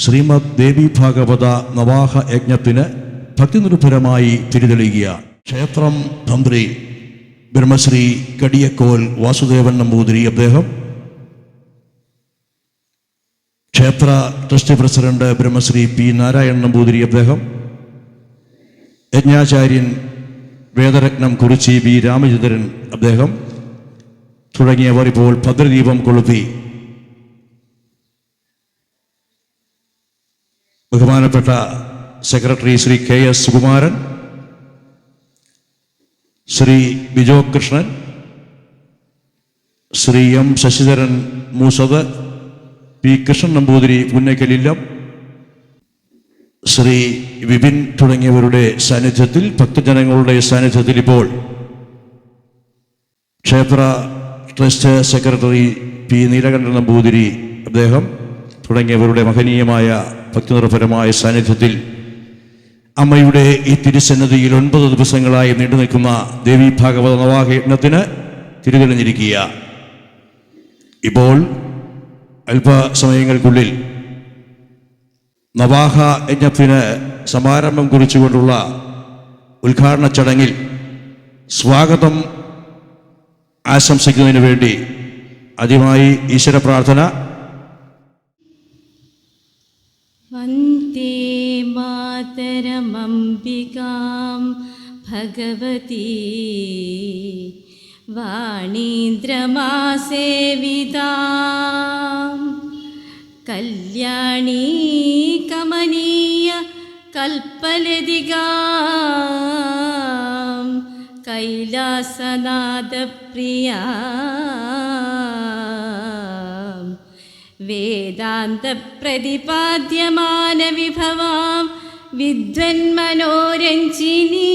ശ്രീമദ് ദേവി ഭാഗവത നവാഹ യജ്ഞത്തിന് ഭക്തിനിർഭരമായി തിരിതെളിയുകയാണ്. ക്ഷേത്രം തന്ത്രി ബ്രഹ്മശ്രീ കടിയക്കോൽ വാസുദേവൻ നമ്പൂതിരി അദ്ദേഹം, ക്ഷേത്ര trust president Brahmashri P Narayanan Namboothiri അദ്ദേഹം, യജ്ഞാചാര്യൻ വേദരത്നം കുറിച്ചി ബി രാമചന്ദ്രൻ അദ്ദേഹം തുടങ്ങിയവർ ഇപ്പോൾ ഭദ്രദീപം കൊളുത്തി ബഹുമാനപ്പെട്ട secretary Shri K S Sukumaran, Shri Bijo Krishnan, Shri M Sasidharan Moosath, P Krishnan Namboothiri പുന്നക്കലില്ലം, ശ്രീ വിപിൻ തുടങ്ങിയവരുടെ സാന്നിധ്യത്തിൽ, ഭക്തജനങ്ങളുടെ സാന്നിധ്യത്തിൽ ഇപ്പോൾ ക്ഷേത്ര trust secretary P Neelakantan Namboothiri അദ്ദേഹം തുടങ്ങിയവരുടെ മഹനീയമായ ഭക്തിനിർഭരമായ സാന്നിധ്യത്തിൽ അമ്മയുടെ ഈ തിരുസന്നിധിയിൽ 9 ദിവസങ്ങളായി നീണ്ടു നിൽക്കുന്ന ദേവി ഭാഗവത നവാഹ യജ്ഞത്തിന് തിരിതെളിഞ്ഞിരിക്കുക. ഇപ്പോൾ അല്പസമയങ്ങൾക്കുള്ളിൽ നവാഹ യജ്ഞത്തിന് സമാരംഭം കുറിച്ചുകൊണ്ടുള്ള ഉദ്ഘാടന ചടങ്ങിൽ സ്വാഗതം ആശംസിക്കുന്നതിന് വേണ്ടി ആദ്യമായി ഈശ്വര പ്രാർത്ഥന. വന്ദേ മാതരമംബികാം ഭഗവതി വാണീന്ദ്രമാസേവിതാം കല്യാണീ കമനീയ കൽപ്പലതികാം കൈലാസനാഥപ്രിയാ വേദാന്തപ്രതിപാദ്യമാനവിഭവാം വിദ്വന്മനോരഞ്ജിനീ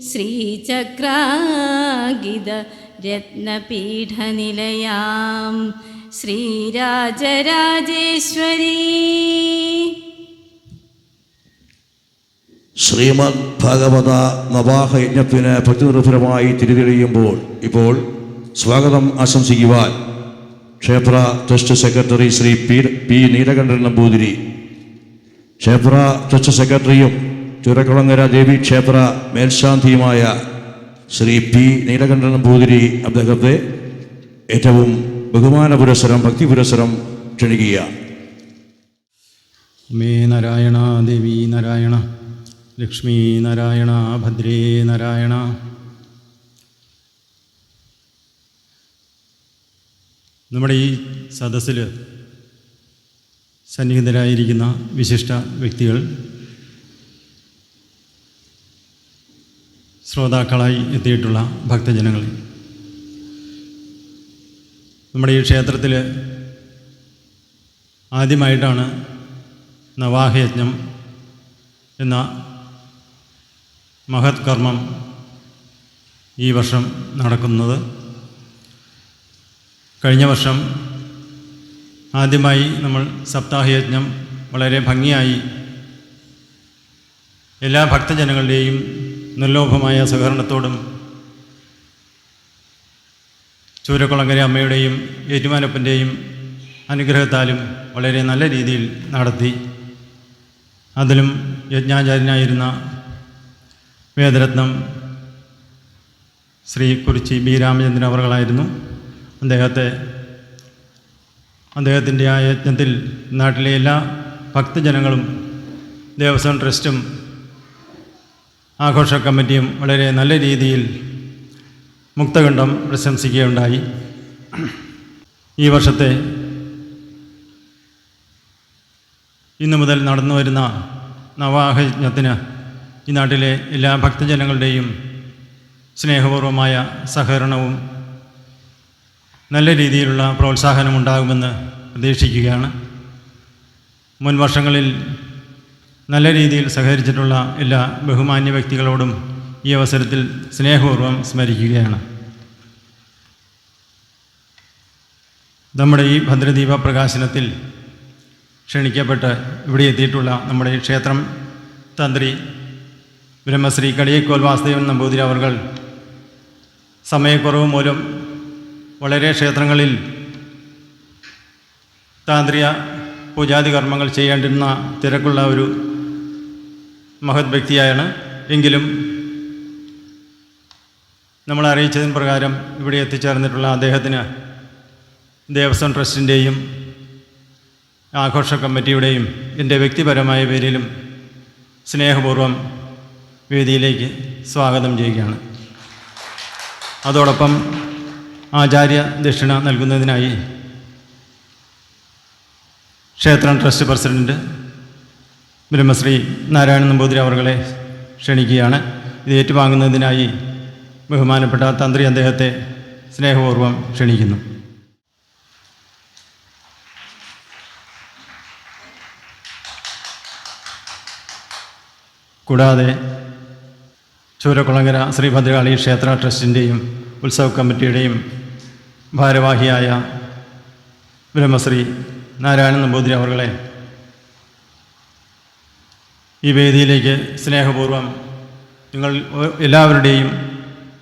ശ്രീചക്രാഗിത രത്നപീഠനിലയാം ശ്രീരാജരാജേശ്വരീ. ശ്രീമദ് ഭാഗവത നവാഹ യജ്ഞത്തിന് ഭക്തിനിർഭരമായി തിരിതെളിയുമ്പോൾ ഇപ്പോൾ സ്വാഗതം ആശംസിക്കുവാൻ ക്ഷേത്ര trust secretary Shri P Neelakantan Namboothiri, ക്ഷേത്ര ട്രസ്റ്റ് സെക്രട്ടറിയും ചുരക്കുളങ്ങര ദേവി ക്ഷേത്ര മേൽശാന്തിയുമായ ശ്രീ പി നീലകണ്ഠൻ നമ്പൂതിരി അദ്ദേഹത്തെ ഏറ്റവും ബഹുമാന പുരസ്സരം, ഭക്തി പുരസ്സരം ക്ഷണിക്കുക. മേ നാരായണ, ദേവി നാരായണ, ലക്ഷ്മി നാരായണ, ഭദ്രേ നാരായണ. നമ്മുടെ ഈ സദസ്സിൽ സന്നിഹിതരായിരിക്കുന്ന വിശിഷ്ട വ്യക്തികൾ, ശ്രോതാക്കളായി എത്തിയിട്ടുള്ള ഭക്തജനങ്ങൾ, നമ്മുടെ ഈ ക്ഷേത്രത്തിൽ ആദ്യമായിട്ടാണ് നവാഹയജ്ഞം എന്ന മഹത് കർമ്മം ഈ വർഷം നടക്കുന്നത്. കഴിഞ്ഞ വർഷം ആദ്യമായി നമ്മൾ സപ്താഹയജ്ഞം വളരെ ഭംഗിയായി എല്ലാ ഭക്തജനങ്ങളുടെയും നിർലോഭമായ സഹകരണത്തോടും ചൂരക്കുളങ്ങര അമ്മയുടെയും ഏറ്റുമാനപ്പൻ്റെയും അനുഗ്രഹത്താലും വളരെ നല്ല രീതിയിൽ നടത്തി. അതിലും യജ്ഞാചാര്യനായിരുന്ന വേദരത്നം ശ്രീ കുറിച്ചി ബി രാമചന്ദ്രൻ അവർകളായിരുന്നു. അദ്ദേഹത്തിൻ്റെ ആ യജ്ഞത്തിൽ നാട്ടിലെ എല്ലാ ഭക്തജനങ്ങളും ദേവസ്വം ട്രസ്റ്റും ആഘോഷ കമ്മിറ്റിയും വളരെ നല്ല രീതിയിൽ മുക്തകണ്ഠം പ്രശംസിക്കുകയുണ്ടായി. ഈ വർഷത്തെ ഇന്നു മുതൽ നടന്നു വരുന്ന നവാഹയജ്ഞത്തിന് ഈ നാട്ടിലെ എല്ലാ ഭക്തജനങ്ങളുടെയും സ്നേഹപൂർവമായ സഹകരണവും നല്ല രീതിയിലുള്ള പ്രോത്സാഹനമുണ്ടാകുമെന്ന് പ്രതീക്ഷിക്കുകയാണ്. മുൻ വർഷങ്ങളിൽ നല്ല രീതിയിൽ സഹകരിച്ചിട്ടുള്ള എല്ലാ ബഹുമാന്യ വ്യക്തികളോടും ഈ അവസരത്തിൽ സ്നേഹപൂർവ്വം സ്മരിക്കുകയാണ്. നമ്മുടെ ഈ ഭദ്രദീപ പ്രകാശനത്തിൽ ക്ഷണിക്കപ്പെട്ട് ഇവിടെ എത്തിയിട്ടുള്ള നമ്മുടെ ക്ഷേത്രം തന്ത്രി ബ്രഹ്മശ്രീ കടിയക്കോൽ വാസുദേവൻ നമ്പൂതിരി അവർകൾ സമയക്കുറവ് മൂലം വളരെ ക്ഷേത്രങ്ങളിൽ താന്ത്രിക പൂജാതി കർമ്മങ്ങൾ ചെയ്യേണ്ടിരുന്ന തിരക്കുള്ള ഒരു മഹത് വ്യക്തിയാണ്. എങ്കിലും നമ്മൾ അറിയിച്ചതിന് പ്രകാരം ഇവിടെ എത്തിച്ചേർന്നിട്ടുള്ള അദ്ദേഹത്തിന് ദേവസ്വം ട്രസ്റ്റിൻ്റെയും ആഘോഷ കമ്മിറ്റിയുടെയും എൻ്റെ വ്യക്തിപരമായ പേരിലും സ്നേഹപൂർവ്വം വേദിയിലേക്ക് സ്വാഗതം ചെയ്യുകയാണ്. അതോടൊപ്പം ആചാര്യ ദക്ഷിണ നൽകുന്നതിനായി ക്ഷേത്രം ട്രസ്റ്റ് പ്രസിഡൻറ്റ് ബ്രഹ്മശ്രീ നാരായണൻ നമ്പൂതിരി അവർകളെ ക്ഷണിക്കുകയാണ്. ഇത് ഏറ്റുവാങ്ങുന്നതിനായി ബഹുമാനപ്പെട്ട തന്ത്രി അദ്ദേഹത്തെ സ്നേഹപൂർവ്വം ക്ഷണിക്കുന്നു. കൂടാതെ ചൂരക്കുളങ്ങര ശ്രീ ഭദ്രകാളി ക്ഷേത്ര ട്രസ്റ്റിൻ്റെയും ഉത്സവ കമ്മിറ്റിയുടെയും ഭാരവാഹിയായ ബ്രഹ്മശ്രീ നാരായണൻ നമ്പൂതിരി അവർകളെ ഈ വേദിയിലേക്ക് സ്നേഹപൂർവ്വം നിങ്ങൾ എല്ലാവരുടെയും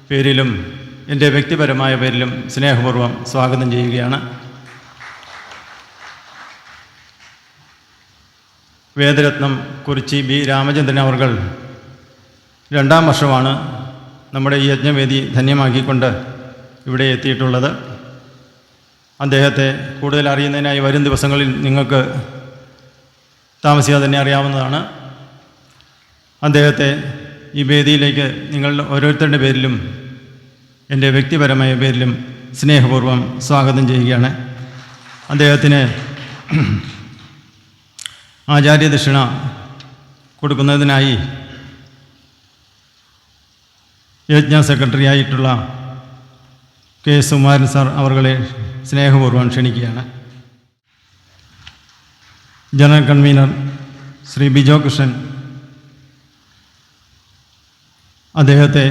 പേരിലും എൻ്റെ വ്യക്തിപരമായ പേരിലും സ്നേഹപൂർവ്വം സ്വാഗതം ചെയ്യുകയാണ്. വേദരത്നം കുറിച്ചി ബി രാമചന്ദ്രൻ അവർകൾ 2ാം വർഷമാണ് നമ്മുടെ ഈ യജ്ഞവേദി ധന്യമാക്കിക്കൊണ്ട് ഇവിടെ എത്തിയിട്ടുള്ളത്. അദ്ദേഹത്തെ കൂടുതൽ അറിയുന്നതിനായി വരും ദിവസങ്ങളിൽ നിങ്ങൾക്ക് താമസിയാതെ തന്നെ അറിയാവുന്നതാണ്. അദ്ദേഹത്തെ ഈ വേദിയിലേക്ക് നിങ്ങളുടെ ഓരോരുത്തരുടെ പേരിലും എൻ്റെ വ്യക്തിപരമായ പേരിലും സ്നേഹപൂർവ്വം സ്വാഗതം ചെയ്യുകയാണ്. അദ്ദേഹത്തിന് ആചാര്യ ദക്ഷിണ കൊടുക്കുന്നതിനായി യജ്ഞ സെക്രട്ടറി ആയിട്ടുള്ള കെ സുകുമാരൻ സാർ അവർകളെ സ്നേഹപൂർവ്വം ക്ഷണിക്കുകയാണ്. ജനറൽ കൺവീനർ ശ്രീ ബിജോ കൃഷ്ണൻ അദ്ദേഹത്തെ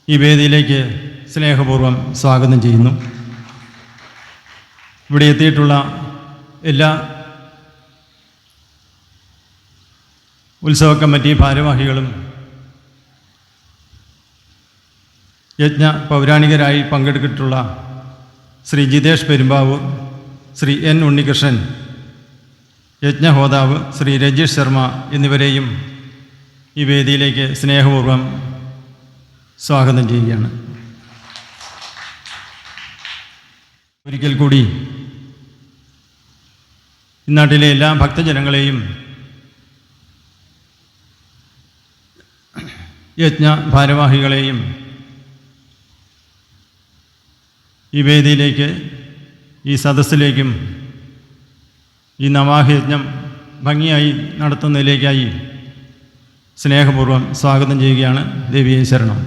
ഈ വേദിയിലേക്ക് സ്നേഹപൂർവ്വം സ്വാഗതം ചെയ്യുന്നു. ഇവിടെ എത്തിയിട്ടുള്ള എല്ലാ ഉത്സവ കമ്മിറ്റി ഭാരവാഹികളും യജ്ഞ പൗരാണികരായി പങ്കെടുത്തിട്ടുള്ള ശ്രീ ജിതേഷ് പെരുമ്പാവൂർ, ശ്രീ എൻ ഉണ്ണികൃഷ്ണൻ, യജ്ഞഹോതാവ് ശ്രീ രജീഷ് ശർമ്മ എന്നിവരെയും ഈ വേദിയിലേക്ക് സ്നേഹപൂർവ്വം സ്വാഗതം ചെയ്യുകയാണ്. ഒരിക്കൽ കൂടി ഇന്നാട്ടിലെ എല്ലാ ഭക്തജനങ്ങളെയും യജ്ഞ ഭാരവാഹികളെയും ഈ വേദിയിലേക്ക്, ഈ സദസ്സിലേക്കും ഈ നവാഹയജ്ഞം ഭംഗിയായി നടത്തുന്നതിലേക്കായി സ്നേഹപൂർവ്വം സ്വാഗതം ചെയ്യുകയാണ്. ദേവിയെ ശരണം.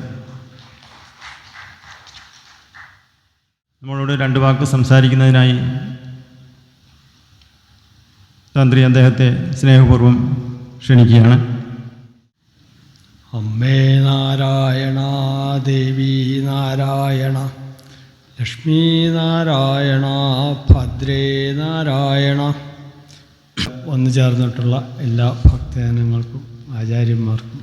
നമ്മളോട് 2 വാക്ക് സംസാരിക്കുന്നതിനായി തന്ത്രി അദ്ദേഹത്തെ സ്നേഹപൂർവ്വം ക്ഷണിക്കുകയാണ്. അമ്മേ നാരായണ, ദേവി നാരായണ, ലക്ഷ്മി നാരായണ, ഭദ്രേ നാരായണ. വന്നു ചേർന്നിട്ടുള്ള എല്ലാ ഭക്തജനങ്ങൾക്കും ആചാര്യന്മാർക്കും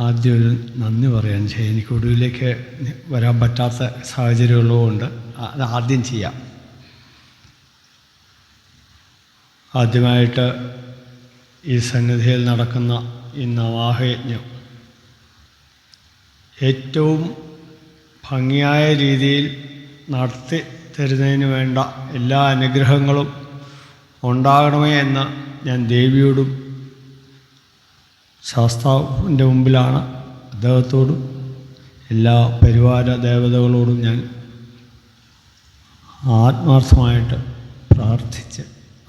ആദ്യം ഒരു നന്ദി പറയാൻ ചെയ്യാം. എനിക്ക് ഒടുവിലേക്ക് വരാൻ പറ്റാത്ത സാഹചര്യമുള്ളതുകൊണ്ട് അത് ആദ്യം ചെയ്യാം. ആദ്യമായിട്ട് ഈ സന്നിധിയിൽ നടക്കുന്ന ഈ നവാഹയജ്ഞം ഏറ്റവും ഭംഗിയായ രീതിയിൽ നടത്തി തരുന്നതിന് വേണ്ട എല്ലാ അനുഗ്രഹങ്ങളും ഉണ്ടാകണമേ എന്ന് ഞാൻ ദേവിയോടും ശാസ്താവിൻ്റെ മുമ്പിലാണ് അദ്ദേഹത്തോടും എല്ലാ പരിവാര ദേവതകളോടും ഞാൻ ആത്മാർത്ഥമായിട്ട് പ്രാർത്ഥിച്ച്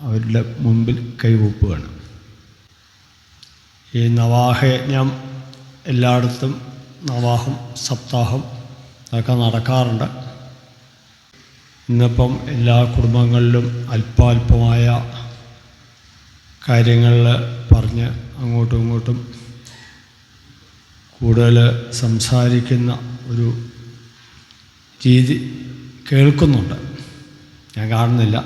അവരുടെ മുമ്പിൽ കൈവൂപ്പുകയാണ്. ഈ നവാഹയജ്ഞം എല്ലായിടത്തും നവാഹം, സപ്താഹം ഒക്കെ നടക്കാറുണ്ട്. ഇന്നിപ്പം എല്ലാ കുടുംബങ്ങളിലും അല്പാൽപമായ കാര്യങ്ങളിൽ പറഞ്ഞ് അങ്ങോട്ടും ഇങ്ങോട്ടും കൂടുതൽ സംസാരിക്കുന്ന ഒരു രീതി കേൾക്കുന്നുണ്ട്. ഞാൻ കാണുന്നില്ല,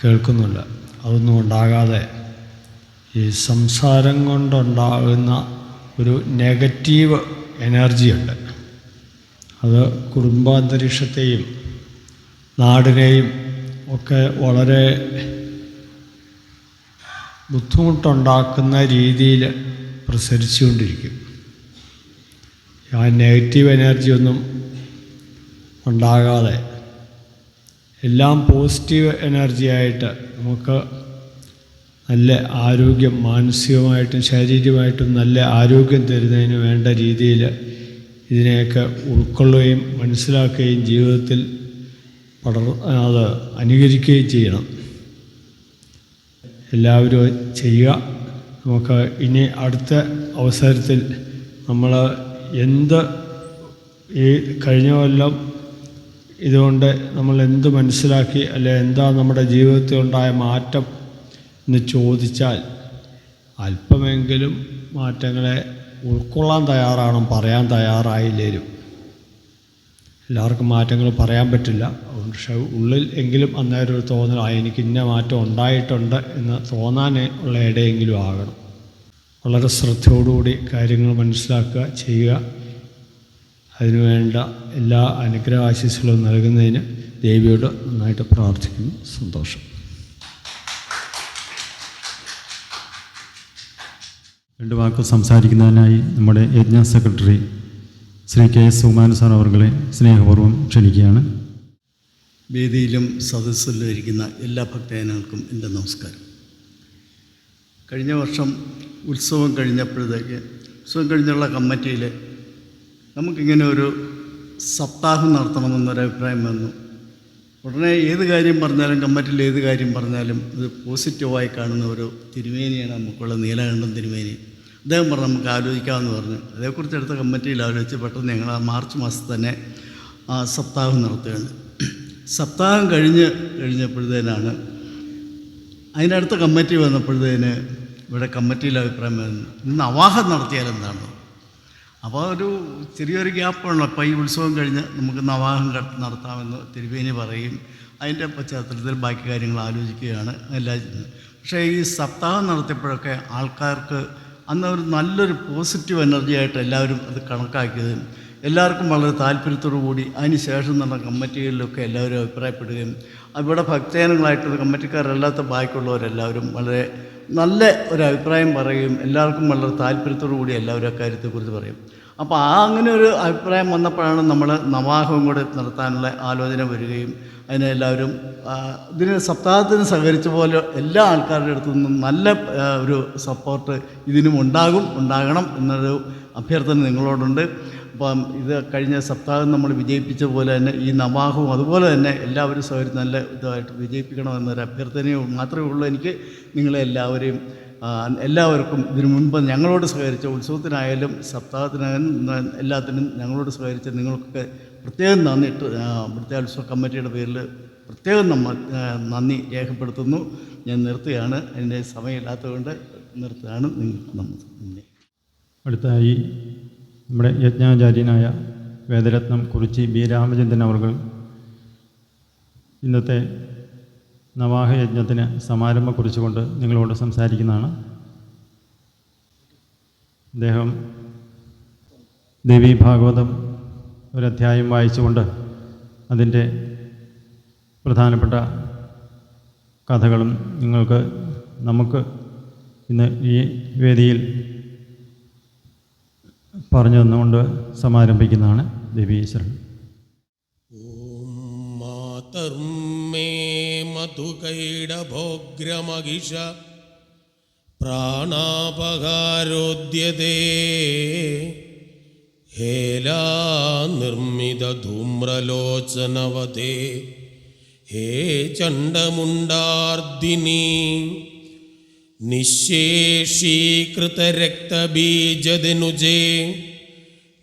കേൾക്കുന്നുണ്ട്. അതൊന്നും ഉണ്ടാകാതെ ഈ സംസാരം കൊണ്ടുണ്ടാകുന്ന ഒരു നെഗറ്റീവ് എനർജിയുണ്ട്. അത് കുടുംബാന്തരീക്ഷത്തെയും നാടിനെയും ഒക്കെ വളരെ ബുദ്ധിമുട്ടുണ്ടാക്കുന്ന രീതിയിൽ പ്രസരിച്ചുകൊണ്ടിരിക്കും. ആ നെഗറ്റീവ് എനർജിയൊന്നും ഉണ്ടാകാതെ എല്ലാം പോസിറ്റീവ് എനർജിയായിട്ട് നമുക്ക് നല്ല ആരോഗ്യം, മാനസികമായിട്ടും ശാരീരികമായിട്ടും നല്ല ആരോഗ്യം തരുന്നതിന് വേണ്ട രീതിയിൽ ഇതിനെയൊക്കെ ഉൾക്കൊള്ളുകയും മനസ്സിലാക്കുകയും ജീവിതത്തിൽ അത് അനുകരിക്കുകയും ചെയ്യണം. എല്ലാവരും ചെയ്യുക. നമുക്ക് ഇനി അടുത്ത അവസരത്തിൽ നമ്മൾ ഈ കഴിഞ്ഞ കൊല്ലം ഇതുകൊണ്ട് നമ്മൾ എന്ത് മനസ്സിലാക്കി, അല്ലെ എന്താ നമ്മുടെ ജീവിതത്തിൽ ഉണ്ടായ മാറ്റം എന്ന് ചോദിച്ചാൽ അല്പമെങ്കിലും മാറ്റങ്ങളെ ഉൾക്കൊള്ളാൻ തയ്യാറാണ്, പറയാൻ തയ്യാറായില്ലേലും. എല്ലാവർക്കും മാറ്റങ്ങൾ പറയാൻ പറ്റില്ല. പക്ഷേ ഉള്ളിൽ എങ്കിലും അന്നേരം ഒരു തോന്നൽ, എനിക്ക് ഇന്ന മാറ്റം ഉണ്ടായിട്ടുണ്ട് എന്ന് തോന്നാൻ ഉള്ള ഇടയെങ്കിലും ആകണം. വളരെ ശ്രദ്ധയോടുകൂടി കാര്യങ്ങൾ മനസ്സിലാക്കുക, ചെയ്യുക. അതിനുവേണ്ട എല്ലാ അനുഗ്രഹാശിസ്സുകളും നൽകുന്നതിന് ദേവിയോട് നന്നായിട്ട് പ്രാർത്ഥിക്കുന്നു. സന്തോഷം. രണ്ട് വാക്ക് സംസാരിക്കുന്നതിനായി നമ്മുടെ യജ്ഞ secretary Shri KS Sukumaran sir അവർകളെ സ്നേഹപൂർവ്വം ക്ഷണിക്കുകയാണ്. വേദിയിലും സദസ്സിലും ഇരിക്കുന്ന എല്ലാ ഭക്തജനങ്ങൾക്കും എൻ്റെ നമസ്കാരം. കഴിഞ്ഞ വർഷം ഉത്സവം കഴിഞ്ഞുള്ള കമ്മിറ്റിയിൽ നമുക്കിങ്ങനെ ഒരു സപ്താഹം നടത്തണമെന്നൊരഭിപ്രായം വന്നു. ഉടനെ ഏത് കാര്യം പറഞ്ഞാലും, കമ്മിറ്റിയിൽ ഏത് കാര്യം പറഞ്ഞാലും ഇത് പോസിറ്റീവായി കാണുന്ന ഒരു തിരുമേനിയാണ് നമുക്കുള്ള നീലകണ്ഠൻ തിരുമേനി. അദ്ദേഹം പറഞ്ഞു നമുക്ക് ആലോചിക്കാമെന്ന് പറഞ്ഞു. അതേക്കുറിച്ച് അടുത്ത കമ്മിറ്റിയിൽ ആലോചിച്ച് പെട്ടെന്ന് ഞങ്ങൾ ആ മാർച്ച് മാസത്തിൽ തന്നെ ആ സപ്താഹം നടത്തുകയാണ്. സപ്താഹം കഴിഞ്ഞപ്പോഴത്തേനാണ് അതിനടുത്ത കമ്മിറ്റി വന്നപ്പോഴത്തേന് ഇവിടെ കമ്മിറ്റിയിലെ അഭിപ്രായം വരുന്നു, ഇന്ന് നവാഹം നടത്തിയാൽ എന്താണ്. അപ്പോൾ ഒരു ചെറിയൊരു ഗ്യാപ്പാണല്ലോ. അപ്പോൾ ഈ ഉത്സവം കഴിഞ്ഞ് നമുക്ക് നവാഹം നടത്താമെന്ന് തിരുമേനി പറയും. അതിൻ്റെ പശ്ചാത്തലത്തിൽ ബാക്കി കാര്യങ്ങൾ ആലോചിക്കുകയാണ് എല്ലാം. പക്ഷേ ഈ സപ്താഹം നടത്തിയപ്പോഴൊക്കെ ആൾക്കാർക്ക് അന്ന് ഒരു നല്ലൊരു പോസിറ്റീവ് എനർജി ആയിട്ട് എല്ലാവരും അത് കണക്കാക്കിയതും എല്ലാവർക്കും വളരെ താല്പര്യത്തോടു കൂടി അതിന് ശേഷം നടന്ന കമ്മിറ്റികളിലൊക്കെ എല്ലാവരും അഭിപ്രായപ്പെടുകയും ഇവിടെ ഭക്തജനങ്ങളായിട്ടുള്ള കമ്മിറ്റിക്കാരല്ലാത്ത ബാക്കിയുള്ളവരെല്ലാവരും വളരെ നല്ല ഒരു അഭിപ്രായം പറയുകയും എല്ലാവർക്കും വളരെ താല്പര്യത്തോടു കൂടി എല്ലാവരും അക്കാര്യത്തെക്കുറിച്ച് പറയും. അപ്പോൾ അങ്ങനെ ഒരു അഭിപ്രായം വന്നപ്പോഴാണ് നമ്മൾ നവാഹവും കൂടെ നടത്താനുള്ള ആലോചന വരികയും അതിനെ എല്ലാവരും ഇതിന് സപ്താഹത്തിന് സഹകരിച്ച പോലെ എല്ലാ ആൾക്കാരുടെ അടുത്തു നിന്നും നല്ല ഒരു സപ്പോർട്ട് ഇതിനും ഉണ്ടാകണം എന്നൊരു അഭ്യർത്ഥന നിങ്ങളോടുണ്ട്. അപ്പം ഇത് കഴിഞ്ഞ സപ്താഹം നമ്മൾ വിജയിപ്പിച്ച പോലെ തന്നെ ഈ നവാഹവും അതുപോലെ തന്നെ എല്ലാവരും സഹകരിച്ച് നല്ല ഇതായിട്ട് വിജയിപ്പിക്കണമെന്നൊരു അഭ്യർത്ഥനയും മാത്രമേ ഉള്ളൂ എനിക്ക്. നിങ്ങളെ എല്ലാവർക്കും ഇതിനു മുൻപ് ഞങ്ങളോട് സഹകരിച്ച ഉത്സവത്തിനായാലും സപ്താഹത്തിനായാലും എല്ലാത്തിനും ഞങ്ങളോട് സഹകരിച്ച നിങ്ങൾക്കൊക്കെ പ്രത്യേകം ഇവിടുത്തെ ഉത്സവ കമ്മിറ്റിയുടെ പേരിൽ പ്രത്യേകം നന്ദി രേഖപ്പെടുത്തുന്നു. ഞാൻ നിർത്തുകയാണ്. അതിൻ്റെ സമയമില്ലാത്തതുകൊണ്ട് നിർത്തുകയാണ്. നിങ്ങൾക്ക് നന്ദി. അടുത്തായി നമ്മുടെ യജ്ഞാചാര്യനായ വേദരത്നം കുറിച്ചി ബി രാമചന്ദ്രൻ അവർ ഇന്നത്തെ നവാഹ യജ്ഞത്തിന് സമാരംഭം കുറിച്ചുകൊണ്ട് നിങ്ങളോട് സംസാരിക്കുന്നതാണ്. അദ്ദേഹം ദേവി ഭാഗവതം ഒരധ്യായം വായിച്ചുകൊണ്ട് അതിൻ്റെ പ്രധാനപ്പെട്ട കഥകളും നമുക്ക് ഇന്ന് ഈ വേദിയിൽ പറഞ്ഞു തന്നുകൊണ്ട് സമാരംഭിക്കുന്നതാണ്. ദേവി ശരണം. ഓം മാതർമേ മധുകൈടഭോഗ്രമഹിഷ പ്രാണാപകാരോദ്യതേ ഹേലാ നിർമ്മിത ധൂമ്രലോചനവതേ ഹേ ചണ്ഡമുണ്ടാർദിനി നിശേഷീകൃതരക്തബീജദനുജേ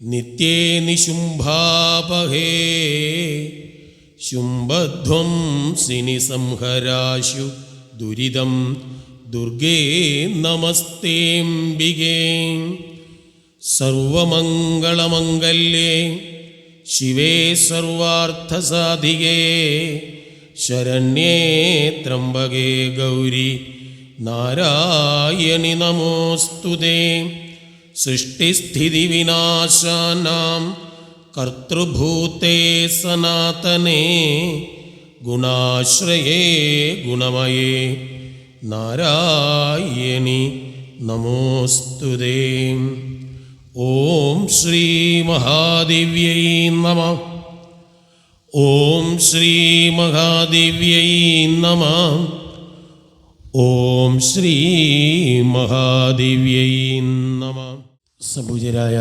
നിത്യേ നിശുംഭാപഹേ ശുംഭധ്വംസിനി സംഹരാശു ദുരിതം ദുർഗേ നമസ്തേംബികേ സർവമംഗളമംഗല്യേ ശിവേ സർവാർത്ഥസാധികേ ശരണ്യേ ത്രംബകേ ഗൗരി നാരായണി നമോസ്തുതേ. സൃഷ്ടിസ്ഥിതിവിനാശാനാം കർത്തൃഭൂതേ സനാതനേ ഗുണാശ്രയേ ഗുണമയേ നാരായണി നമോസ്തുതേ. ഓം ശ്രീ മഹാദേവ്യൈ നമഃ. ഓം ശ്രീ മഹാദേവ്യൈ നമഃ. ഓം ശ്രീ മഹാദേവ്യൈ നമഃ. സംപൂജ്യരായ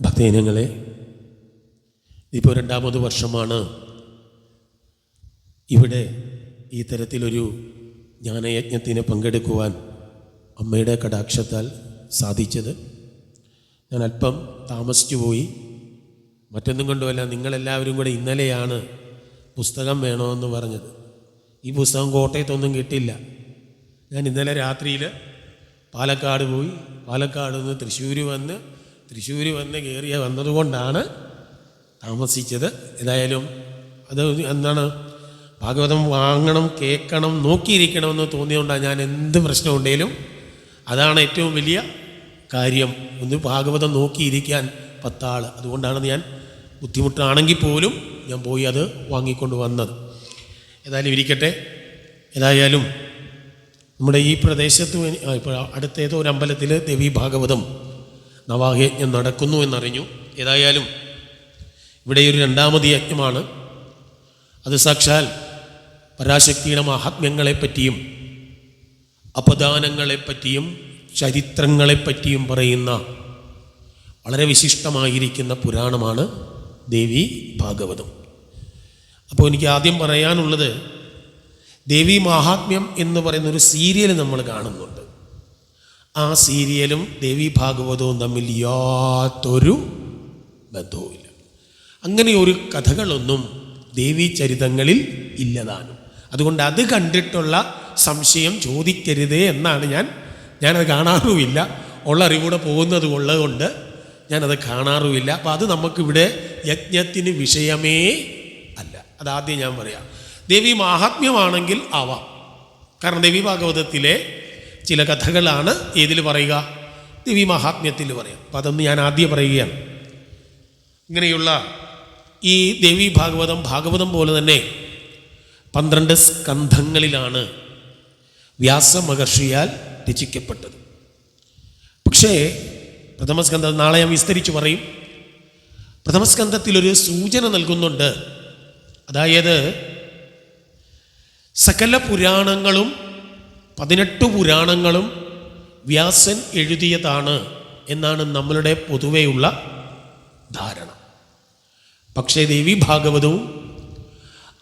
ഭക്തജനങ്ങളെ, ഇപ്പോൾ 2ാമത് വർഷമാണ് ഇവിടെ ഈ തരത്തിലൊരു ജ്ഞാനയജ്ഞത്തിന് പങ്കെടുക്കുവാൻ അമ്മയുടെ കടാക്ഷത്താൽ സാധിച്ചത്. ഞാൻ അല്പം താമസിച്ചു പോയി. മറ്റൊന്നും കൊണ്ടുമല്ല, നിങ്ങളെല്ലാവരും കൂടെ ഇന്നലെയാണ് പുസ്തകം വേണമെന്ന് പറഞ്ഞത്. ഈ പുസ്തകം കോട്ടയത്തൊന്നും കിട്ടില്ല. ഞാൻ ഇന്നലെ രാത്രിയിൽ പാലക്കാട് പോയി. പാലക്കാട് നിന്ന് തൃശ്ശൂർ വന്ന് കയറിയ വന്നതുകൊണ്ടാണ് താമസിച്ചത്. ഏതായാലും അത് എന്താണ്, ഭാഗവതം വാങ്ങണം, കേൾക്കണം, നോക്കിയിരിക്കണമെന്ന് തോന്നിയതുകൊണ്ടാണ്. ഞാൻ എന്ത് പ്രശ്നമുണ്ടെങ്കിലും അതാണ് ഏറ്റവും വലിയ കാര്യം, ഒന്ന് ഭാഗവതം നോക്കിയിരിക്കാൻ 10 ആൾ. അതുകൊണ്ടാണ് ഞാൻ ബുദ്ധിമുട്ടാണെങ്കിൽ പോലും ഞാൻ പോയി അത് വാങ്ങിക്കൊണ്ട് വന്നത്. ഏതായാലും ഇരിക്കട്ടെ. ഏതായാലും നമ്മുടെ ഈ പ്രദേശത്ത് ഇപ്പോൾ അടുത്തേതോ ഒരു അമ്പലത്തിൽ ദേവി ഭാഗവതം നവാഹയജ്ഞം നടക്കുന്നു എന്നറിഞ്ഞു. ഏതായാലും ഇവിടെ ഒരു 2ാമത് യജ്ഞമാണ്. അത് സാക്ഷാൽ പരാശക്തിയുടെ മഹാത്മ്യങ്ങളെപ്പറ്റിയും അപദാനങ്ങളെപ്പറ്റിയും ചരിത്രങ്ങളെപ്പറ്റിയും പറയുന്ന വളരെ വിശിഷ്ടമായിരിക്കുന്ന പുരാണമാണ് ദേവി ഭാഗവതം. അപ്പോൾ എനിക്ക് ആദ്യം പറയാനുള്ളത്, ദേവി മഹാത്മ്യം എന്ന് പറയുന്നൊരു സീരിയൽ നമ്മൾ കാണുന്നുണ്ട്. ആ സീരിയലും ദേവി ഭാഗവതവും തമ്മിൽ യാതൊരു ബന്ധവുമില്ല. അങ്ങനെ ഒരു കഥകളൊന്നും ദേവീ ചരിതങ്ങളിൽ ഇല്ലതാനും. അതുകൊണ്ട് അത് കണ്ടിട്ടുള്ള സംശയം ചോദിക്കരുതേ എന്നാണ് ഞാനത് കാണാറുമില്ല. ഉള്ള അറിവൂടെ പോകുന്നത് ഉള്ളതുകൊണ്ട് ഞാനത് കാണാറുമില്ല. അപ്പോൾ അത് നമുക്കിവിടെ യജ്ഞത്തിന് വിഷയമേ അല്ല. അതാദ്യം ഞാൻ പറയാം. ദേവി മാഹാത്മ്യമാണെങ്കിൽ ആവാം. കാരണം ദേവി ഭാഗവതത്തിലെ ചില കഥകളാണ് ഏതിൽ പറയുക, ദേവി മഹാത്മ്യത്തിൽ പറയാം. അപ്പം അതൊന്ന് ഞാൻ ആദ്യം പറയുകയാണ്. ഇങ്ങനെയുള്ള ഈ ദേവി ഭാഗവതം പോലെ തന്നെ 12 സ്കന്ധങ്ങളിലാണ് വ്യാസമഹർഷിയാൽ രചിക്കപ്പെട്ടത്. പക്ഷേ പ്രഥമസ്കന്ധം നാളെ ഞാൻ വിസ്തരിച്ച് പറയും. പ്രഥമസ്കന്ധത്തിലൊരു സൂചന നൽകുന്നുണ്ട്. അതായത് സകല പുരാണങ്ങളും 18 പുരാണങ്ങളും വ്യാസൻ എഴുതിയതാണ് എന്നാണ് നമ്മളുടെ പൊതുവെയുള്ള ധാരണ. പക്ഷേ ദേവി ഭാഗവതവും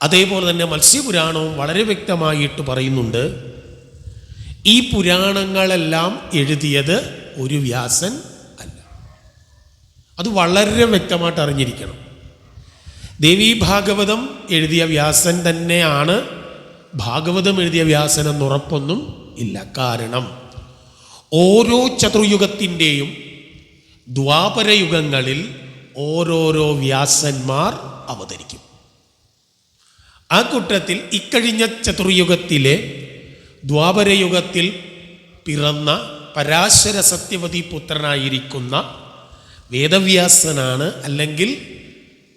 അതേപോലെ തന്നെ മത്സ്യപുരാണവും വളരെ വ്യക്തമായിട്ട് പറയുന്നുണ്ട്, ഈ പുരാണങ്ങളെല്ലാം എഴുതിയത് ഒരു വ്യാസൻ അല്ല. അത് വളരെ വ്യക്തമായിട്ട് അറിഞ്ഞിരിക്കണം. ദേവി ഭാഗവതം എഴുതിയ വ്യാസൻ തന്നെയാണ് ഭാഗവതം എഴുതിയ വ്യാസൻ എന്നുറപ്പൊന്നും ഇല്ല. കാരണം ഓരോ ചതുർയുഗത്തിൻ്റെയും ദ്വാപരയുഗങ്ങളിൽ ഓരോരോ വ്യാസന്മാർ അവതരിക്കും. ആ കൂട്ടത്തിൽ ഇക്കഴിഞ്ഞ ചതുർയുഗത്തിലെ ദ്വാപരയുഗത്തിൽ പിറന്ന പരാശര സത്യവതി പുത്രനായിരിക്കുന്ന വേദവ്യാസനാണ്, അല്ലെങ്കിൽ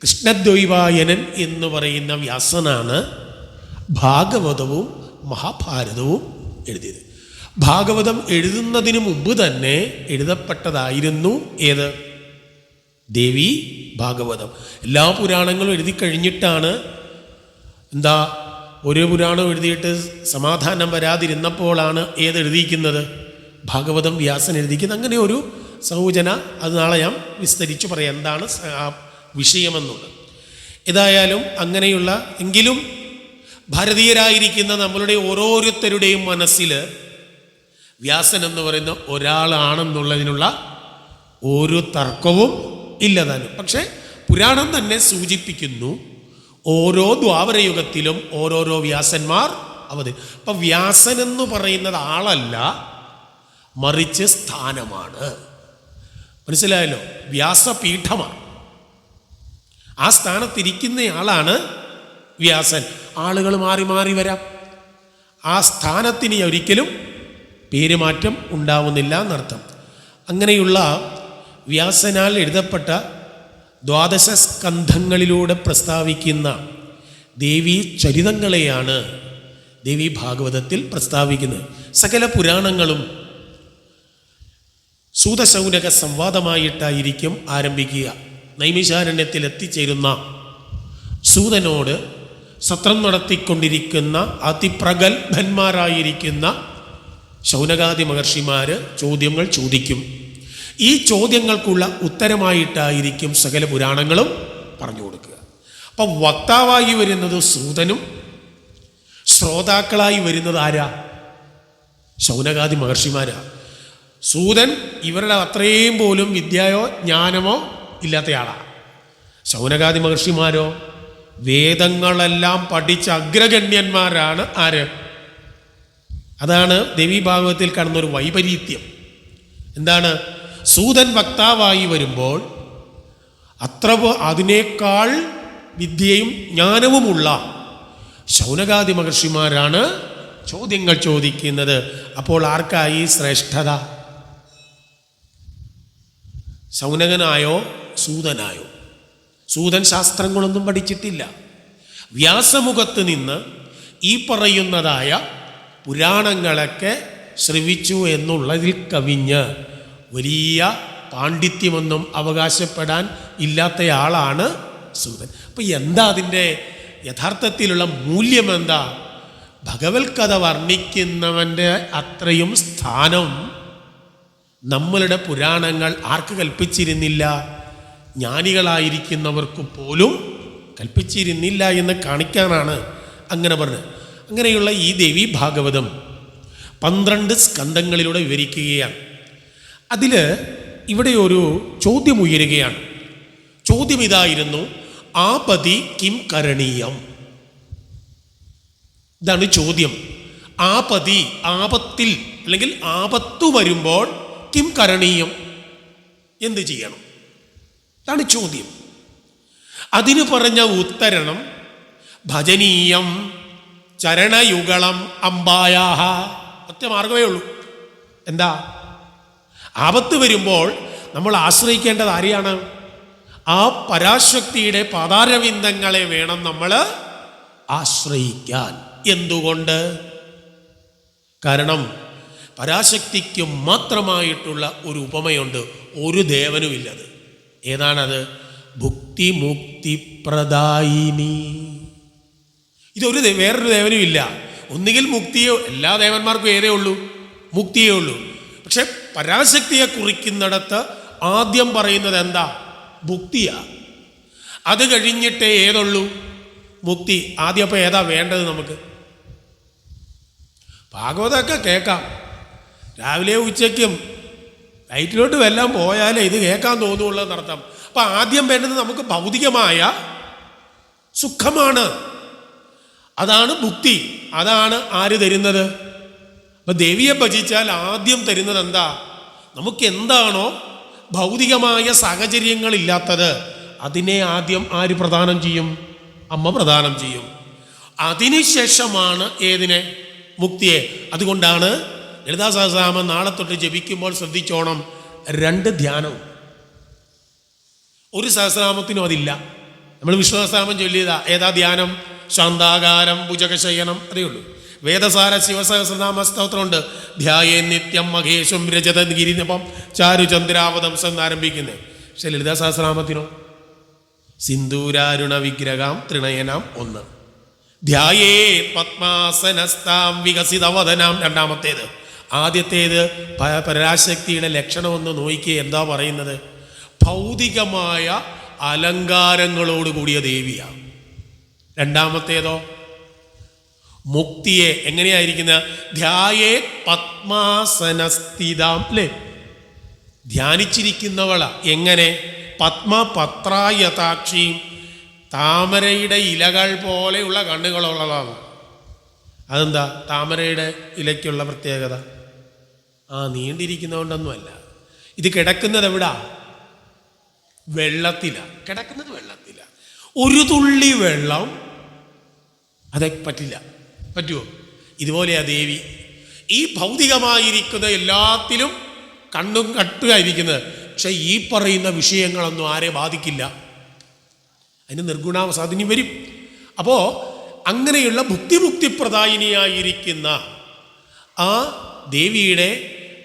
കൃഷ്ണദ്വൈവായനൻ എന്ന് പറയുന്ന വ്യാസനാണ് ഭാഗവതവും മഹാഭാരതവും എഴുതിയത്. ഭാഗവതം എഴുതുന്നതിന് മുമ്പ് തന്നെ എഴുതപ്പെട്ടതായിരുന്നു ഏത്? ദേവി ഭാഗവതം. എല്ലാ പുരാണങ്ങളും എഴുതി കഴിഞ്ഞിട്ടാണ് ഒരു പുരാണം എഴുതിയിട്ട് സമാധാനം വരാതിരുന്നപ്പോഴാണ് ഏതെഴുതിയിരിക്കുന്നത്? ഭാഗവതം വ്യാസൻ എഴുതിക്കുന്നത്. അങ്ങനെ ഒരു സൂചന അത് നാളെ ഞാൻ വിസ്തരിച്ച് പറയാം എന്താണ് ആ വിഷയമെന്നുള്ളത്. ഏതായാലും അങ്ങനെയുള്ള എങ്കിലും ഭാരതീയരായിരിക്കുന്ന നമ്മളുടെ ഓരോരുത്തരുടെയും മനസ്സിൽ വ്യാസൻ എന്ന് പറയുന്ന ഒരാളാണെന്നുള്ളതിനുള്ള ഒരു തർക്കവും ഇല്ലതാനും. പക്ഷേ പുരാണം തന്നെ സൂചിപ്പിക്കുന്നു, ഓരോ ദ്വാപരയുഗത്തിലും ഓരോരോ വ്യാസന്മാർ അവതരിക്കും. അപ്പം വ്യാസൻ എന്ന് പറയുന്നത് ആളല്ല, മറിച്ച് സ്ഥാനമാണ്. മനസ്സിലായല്ലോ? വ്യാസപീഠമാണ്. ആ സ്ഥാനത്തിരിക്കുന്നയാളാണ് വ്യാസൻ. ആളുകൾ മാറി മാറി വരാം. ആ സ്ഥാനത്തിന് ഒരിക്കലും പേരുമാറ്റം ഉണ്ടാവുന്നില്ല എന്നർത്ഥം. അങ്ങനെയുള്ള വ്യാസനാൽ എഴുതപ്പെട്ട ദ്വാദശ സ്കന്ധങ്ങളിലൂടെ പ്രസ്താവിക്കുന്ന ദേവീ ചരിതങ്ങളെയാണ് ദേവീ ഭാഗവതത്തിൽ പ്രസ്താവിക്കുന്നത്. സകല പുരാണങ്ങളും സൂതശൗനക സംവാദമായിട്ടായിരിക്കും ആരംഭിക്കുക. നൈമിഷാരണ്യത്തിൽ എത്തിച്ചേരുന്ന സൂതനോട് സത്രം നടത്തിക്കൊണ്ടിരിക്കുന്ന അതിപ്രഗത്ഭന്മാരായിരിക്കുന്ന ശൗനകാദി മഹർഷിമാർ ചോദ്യങ്ങൾ ചോദിക്കും. ഈ ചോദ്യങ്ങൾക്കുള്ള ഉത്തരമായിട്ടായിരിക്കും സകല പുരാണങ്ങളും പറഞ്ഞു കൊടുക്കുക. അപ്പം വക്താവായി വരുന്നത് സൂതനും ശ്രോതാക്കളായി വരുന്നത് ആരാ? ശൗനകാദി മഹർഷിമാരാ. സൂതൻ ഇവരുടെ അത്രയും പോലും വിദ്യയോ ജ്ഞാനമോ ഇല്ലാത്തയാളാണ്. ശൗനകാദി മഹർഷിമാരോ വേദങ്ങളെല്ലാം പഠിച്ച അഗ്രഗണ്യന്മാരാണ്. ആര്? അതാണ് ദേവീ ഭാഗവതത്തിൽ കാണുന്നൊരു വൈപരീത്യം. എന്താണ്? സൂതൻ വക്താവായി വരുമ്പോൾ അതിനേക്കാൾ വിദ്യയും ജ്ഞാനവുമുള്ള ശൗനകാദി മഹർഷിമാരാണ് ചോദ്യങ്ങൾ ചോദിക്കുന്നത്. അപ്പോൾ ആർക്കായി ശ്രേഷ്ഠത? ശൗനകനായോ സൂതനായോ? സൂതൻ ശാസ്ത്രങ്ങളൊന്നും പഠിച്ചിട്ടില്ല. വ്യാസമുഖത്ത് നിന്ന് ഈ പറയുന്നതായ പുരാണങ്ങളൊക്കെ ശ്രവിച്ചു എന്നുള്ളതിൽ കവിഞ്ഞ് വലിയ പാണ്ഡിത്യമൊന്നും അവകാശപ്പെടാൻ ഇല്ലാത്തയാളാണ് സൂതൻ. അപ്പം എന്താ അതിൻ്റെ യഥാർത്ഥത്തിലുള്ള മൂല്യം? എന്താ? ഭഗവത് കഥ വർണ്ണിക്കുന്നവൻ്റെ അത്രയും സ്ഥാനം നമ്മളുടെ പുരാണങ്ങൾ ആർക്ക് കൽപ്പിച്ചിരുന്നില്ല? ജ്ഞാനികളായിരിക്കുന്നവർക്ക് പോലും കൽപ്പിച്ചിരുന്നില്ല എന്ന് കാണിക്കാനാണ് അങ്ങനെ പറഞ്ഞത്. അങ്ങനെയുള്ള ഈ ദേവീ ഭാഗവതം 12 സ്കന്ധങ്ങളിലൂടെ വിവരിക്കുകയാണ്. അതിൽ ഇവിടെ ഒരു ചോദ്യം ഉയരുകയാണ്. ചോദ്യം ഇതായിരുന്നു: ആപതി കിം കരണീയം? ഇതാണ് ചോദ്യം. ആപതി, ആപത്തിൽ അല്ലെങ്കിൽ ആപത്തു വരുമ്പോൾ കിം കരണീയം, എന്ത് ചെയ്യണം? ഇതാണ് ചോദ്യം. അതിന് പറഞ്ഞ ഉത്തരണം ഭജനീയം ചരണയുഗളം അമ്പായാഹ. ഒറ്റ മാർഗമേ ഉള്ളൂ. എന്താ? ആപത്ത് വരുമ്പോൾ നമ്മൾ ആശ്രയിക്കേണ്ടത് ആരെയാണ്? ആ പരാശക്തിയുടെ പാതാരവിന്ദങ്ങളെ വേണം നമ്മൾ ആശ്രയിക്കാൻ. എന്തുകൊണ്ട്? കാരണം പരാശക്തിക്ക് മാത്രമായിട്ടുള്ള ഒരു ഉപമയുണ്ട്, ഒരു ദേവനുമില്ലത്. ഏതാണത്? ഭുക്തി മുക്തി പ്രദായിനി. ഇതൊരു വേറൊരു ദേവനും ഇല്ല. ഒന്നുകിൽ മുക്തിയോ, എല്ലാ ദേവന്മാർക്കും ഏതേ ഉള്ളൂ? മുക്തിയേ ഉള്ളൂ. പക്ഷെ പരാശക്തിയെ കുറിക്കുന്നിടത്ത് ആദ്യം പറയുന്നത് എന്താ? ഭുക്തിയാ. അത് കഴിഞ്ഞിട്ടേ ഏതുള്ളൂ? മുക്തി. ആദ്യം അപ്പോൾ ഏതാ വേണ്ടത് നമുക്ക്? ഭാഗവതമൊക്കെ കേൾക്കാം, രാവിലെ ഉച്ചയ്ക്കും ലൈറ്റിലോട്ട് വല്ലതും പോയാലേ ഇത് കേൾക്കാൻ തോന്നുള്ളൂ എന്നർത്ഥം. അപ്പം ആദ്യം വേണ്ടത് നമുക്ക് ഭൗതികമായ സുഖമാണ്. അതാണ് ഭുക്തി. അതാണ് ആര് തരുന്നത്? അപ്പം ദേവിയെ ഭജിച്ചാൽ ആദ്യം തരുന്നത് എന്താ? നമുക്ക് എന്താണോ ഭൗതികമായ സാഹചര്യങ്ങളില്ലാത്തത് അതിനെ ആദ്യം ആര് പ്രദാനം ചെയ്യും? അമ്മ പ്രദാനം ചെയ്യും. അതിനുശേഷമാണ് ഏതിനെ? മുക്തിയെ. അതുകൊണ്ടാണ് ലളിതാ സഹസ്രനാമം നാളെ തൊട്ട് ജപിക്കുമ്പോൾ ശ്രദ്ധിച്ചോണം, 2 ധ്യാനവും. ഒരു സഹസ്രനാമത്തിനും അതില്ല. നമ്മൾ വിഷ്ണു സഹസ്രനാമം ചൊല്ലിയതാ. ഏതാ ധ്യാനം? ശാന്താകാരം ഭുജഗശയനം, അതേ ഉള്ളൂ. വേദസാര ശിവസഹസ്രനാമ സ്തോത്രമുണ്ട്. ധ്യായേ നിത്യം മഹേശം രജത ഗിരിനപം ചാരുചന്ദ്രാവതംസം എന്നാരംഭിക്കുന്നത്. പക്ഷെ ലളിതാ സഹസ്രനാമത്തിനോ? സിന്ദൂരാരുണ വിഗ്രഹാം ത്രിണയനാം 1, ധ്യായേ പത്മാസനസ്താം വികസിതവദനാം 2. ആദ്യത്തേത് പരാശക്തിയുടെ ലക്ഷണമെന്ന് നോക്കിയേ. എന്താ പറയുന്നത്? ഭൗതികമായ അലങ്കാരങ്ങളോട് കൂടിയ ദേവിയാണ്. 2-ത്തേതോ മുക്തിയെ എങ്ങനെയായിരിക്കുന്ന? ധ്യായേ പത്മാസനസ്ഥിതാം, അല്ലേ? ധ്യാനിച്ചിരിക്കുന്നവള. എങ്ങനെ? പത്മപത്രായതാക്ഷി, താമരയുടെ ഇലകൾ പോലെയുള്ള കണ്ണുകളുള്ളതാണ്. അതെന്താ താമരയുടെ ഇലയ്ക്കുള്ള പ്രത്യേകത? നീണ്ടിരിക്കുന്നതുകൊണ്ടൊന്നുമല്ല. ഇത് കിടക്കുന്നത് എവിടാ? വെള്ളത്തിലാണ് കിടക്കുന്നത്. വെള്ളത്തില. ഒരു തുള്ളി വെള്ളം അതെ പറ്റില്ല. പറ്റുമോ? ഇതുപോലെയാ ദേവി. ഈ ഭൗതികമായിരിക്കുന്ന എല്ലാത്തിലും കണ്ണും കട്ടുകയായിരിക്കുന്നത്. പക്ഷെ ഈ പറയുന്ന വിഷയങ്ങളൊന്നും ആരെ ബാധിക്കില്ല? അതിന് നിർഗുണാവസാദിനി വരും. അപ്പോൾ അങ്ങനെയുള്ള ഭുക്തിമുക്തിപ്രദായിനിയായിരിക്കുന്ന ആ ദേവിയുടെ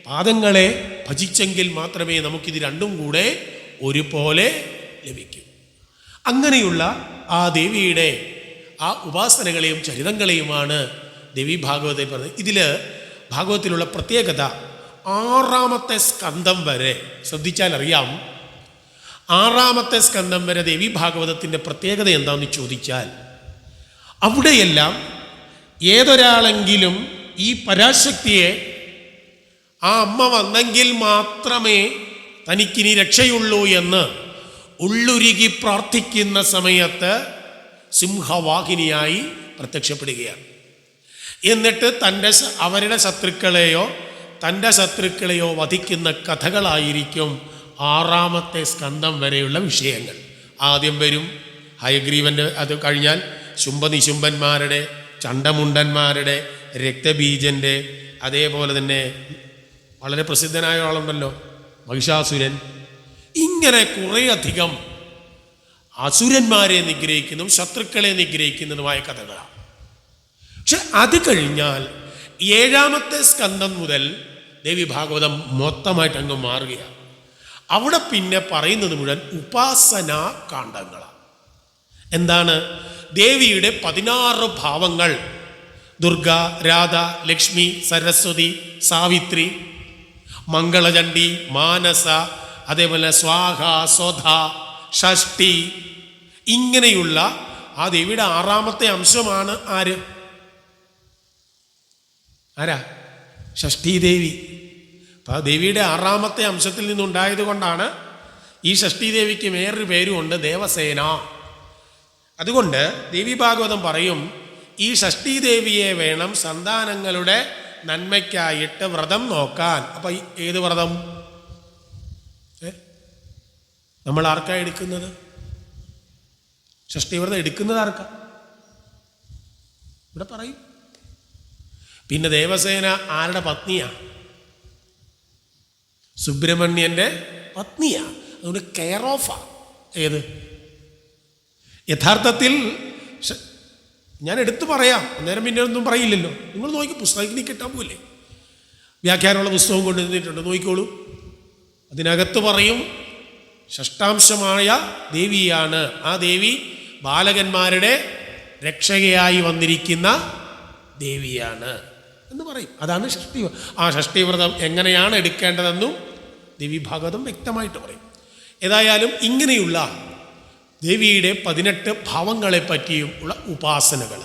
പാദങ്ങളെ ഭജിച്ചെങ്കിൽ മാത്രമേ നമുക്കിത് രണ്ടും കൂടെ ഒരുപോലെ ലഭിക്കൂ. അങ്ങനെയുള്ള ആ ദേവിയുടെ ആ ഉപാസനകളെയും ചരിതങ്ങളെയുമാണ് ദേവി ഭാഗവതത്തിൽ പറഞ്ഞത്. ഇതിൽ ഭാഗവതത്തിലുള്ള പ്രത്യേകത 6-ാമത്തെ സ്കന്ധം വരെ ശ്രദ്ധിച്ചാൽ അറിയാം. 6-ാമത്തെ സ്കന്ധം വരെ ദേവി ഭാഗവതത്തിൻ്റെ പ്രത്യേകത എന്താണെന്ന് ചോദിച്ചാൽ, അവിടെയെല്ലാം ഏതൊരാളെങ്കിലും ഈ പരാശക്തിയെ ആ അമ്മ വന്നെങ്കിൽ മാത്രമേ തനിക്കിനി രക്ഷയുള്ളൂ എന്ന് ഉള്ളുരുകി പ്രാർത്ഥിക്കുന്ന സമയത്ത് സിംഹവാഹിനിയായി പ്രത്യക്ഷപ്പെടുകയാണ്. എന്നിട്ട് അവരുടെ തൻ്റെ ശത്രുക്കളെയോ വധിക്കുന്ന കഥകളായിരിക്കും 6-ാമത്തെ സ്കന്ധം വരെയുള്ള വിഷയങ്ങൾ. ആദ്യം വരും ഹയഗ്രീവൻ്റെ, അത് കഴിഞ്ഞാൽ ശുംഭനിശുംഭന്മാരുടെ, ചണ്ടമുണ്ടന്മാരുടെ, രക്തബീജൻ്റെ, അതേപോലെ തന്നെ വളരെ പ്രസിദ്ധനായ ആളുണ്ടല്ലോ മഹിഷാസുരൻ. ഇങ്ങനെ കുറേയധികം അസുരന്മാരെ നിഗ്രഹിക്കുന്നതും ശത്രുക്കളെ നിഗ്രഹിക്കുന്നതുമായ കഥകളാണ്. പക്ഷെ അത് കഴിഞ്ഞാൽ 7-ാമത്തെ സ്കന്ധം മുതൽ ദേവി ഭാഗവതം മൊത്തമായിട്ട് അങ്ങ് മാറുകയാണ്. അവിടെ പിന്നെ പറയുന്നത് മുഴുവൻ ഉപാസനാ കാണ്ഡങ്ങളാണ്. എന്താണ്? ദേവിയുടെ 16 ഭാവങ്ങൾ, ദുർഗ, രാധ, ലക്ഷ്മി, സരസ്വതി, സാവിത്രി, മംഗളചണ്ഡി, മാനസ, അതേപോലെ സ്വാഹ, സ്വധ, ഷഷ്ടി, ഇങ്ങനെയുള്ള ആ ദേവിയുടെ 6-ാമത്തെ അംശമാണ് ആരാ? ഷഷ്ഠീദേവി. അപ്പം ആ ദേവിയുടെ 6-ാമത്തെ അംശത്തിൽ നിന്നുണ്ടായത് കൊണ്ടാണ് ഈ ഷഷ്ഠീദേവിക്ക് വേറൊരു പേരുമുണ്ട്, ദേവസേന. അതുകൊണ്ട് ദേവി ഭാഗവതം പറയും, ഈ ഷഷ്ഠീദേവിയെ വേണം സന്താനങ്ങളുടെ നന്മയ്ക്കായിട്ട് വ്രതം നോക്കാൻ. അപ്പം ഏത് വ്രതം? നമ്മൾ ആർക്കാ എടുക്കുന്നത്? ഷഷ്ഠീവ്രതം എടുക്കുന്നത് ആർക്കാ? ഇവിടെ പറയും. പിന്നെ ദേവസേന ആരുടെ പത്നിയാ? സുബ്രഹ്മണ്യൻ്റെ പത്നിയാ. അതുകൊണ്ട് കെയർ ഓഫാ. ഏത്? യഥാർത്ഥത്തിൽ ഞാൻ എടുത്തു പറയാം, അന്നേരം പിന്നെ ഒന്നും പറയില്ലല്ലോ. നിങ്ങൾ നോക്കി, പുസ്തകത്തിന് കിട്ടാൻ പോയില്ലേ? വ്യാഖ്യാനമുള്ള പുസ്തകം കൊണ്ടുവന്നിട്ടുണ്ട്, നോക്കിക്കോളൂ. അതിനകത്ത് പറയും ഷഷ്ടാംശമായ ദേവിയാണ്. ആ ദേവി ബാലകന്മാരുടെ രക്ഷകയായി വന്നിരിക്കുന്ന ദേവിയാണ് എന്ന് പറയും. അതാണ് ഷഷ്ടി. ആ ഷഷ്ടിവ്രതം എങ്ങനെയാണ് എടുക്കേണ്ടതെന്നും ദേവി ഭാഗവതം വ്യക്തമായിട്ട് പറയും. ഏതായാലും ഇങ്ങനെയുള്ള ദേവിയുടെ 18 ഭാവങ്ങളെ പറ്റിയും ഉള്ള ഉപാസനകൾ,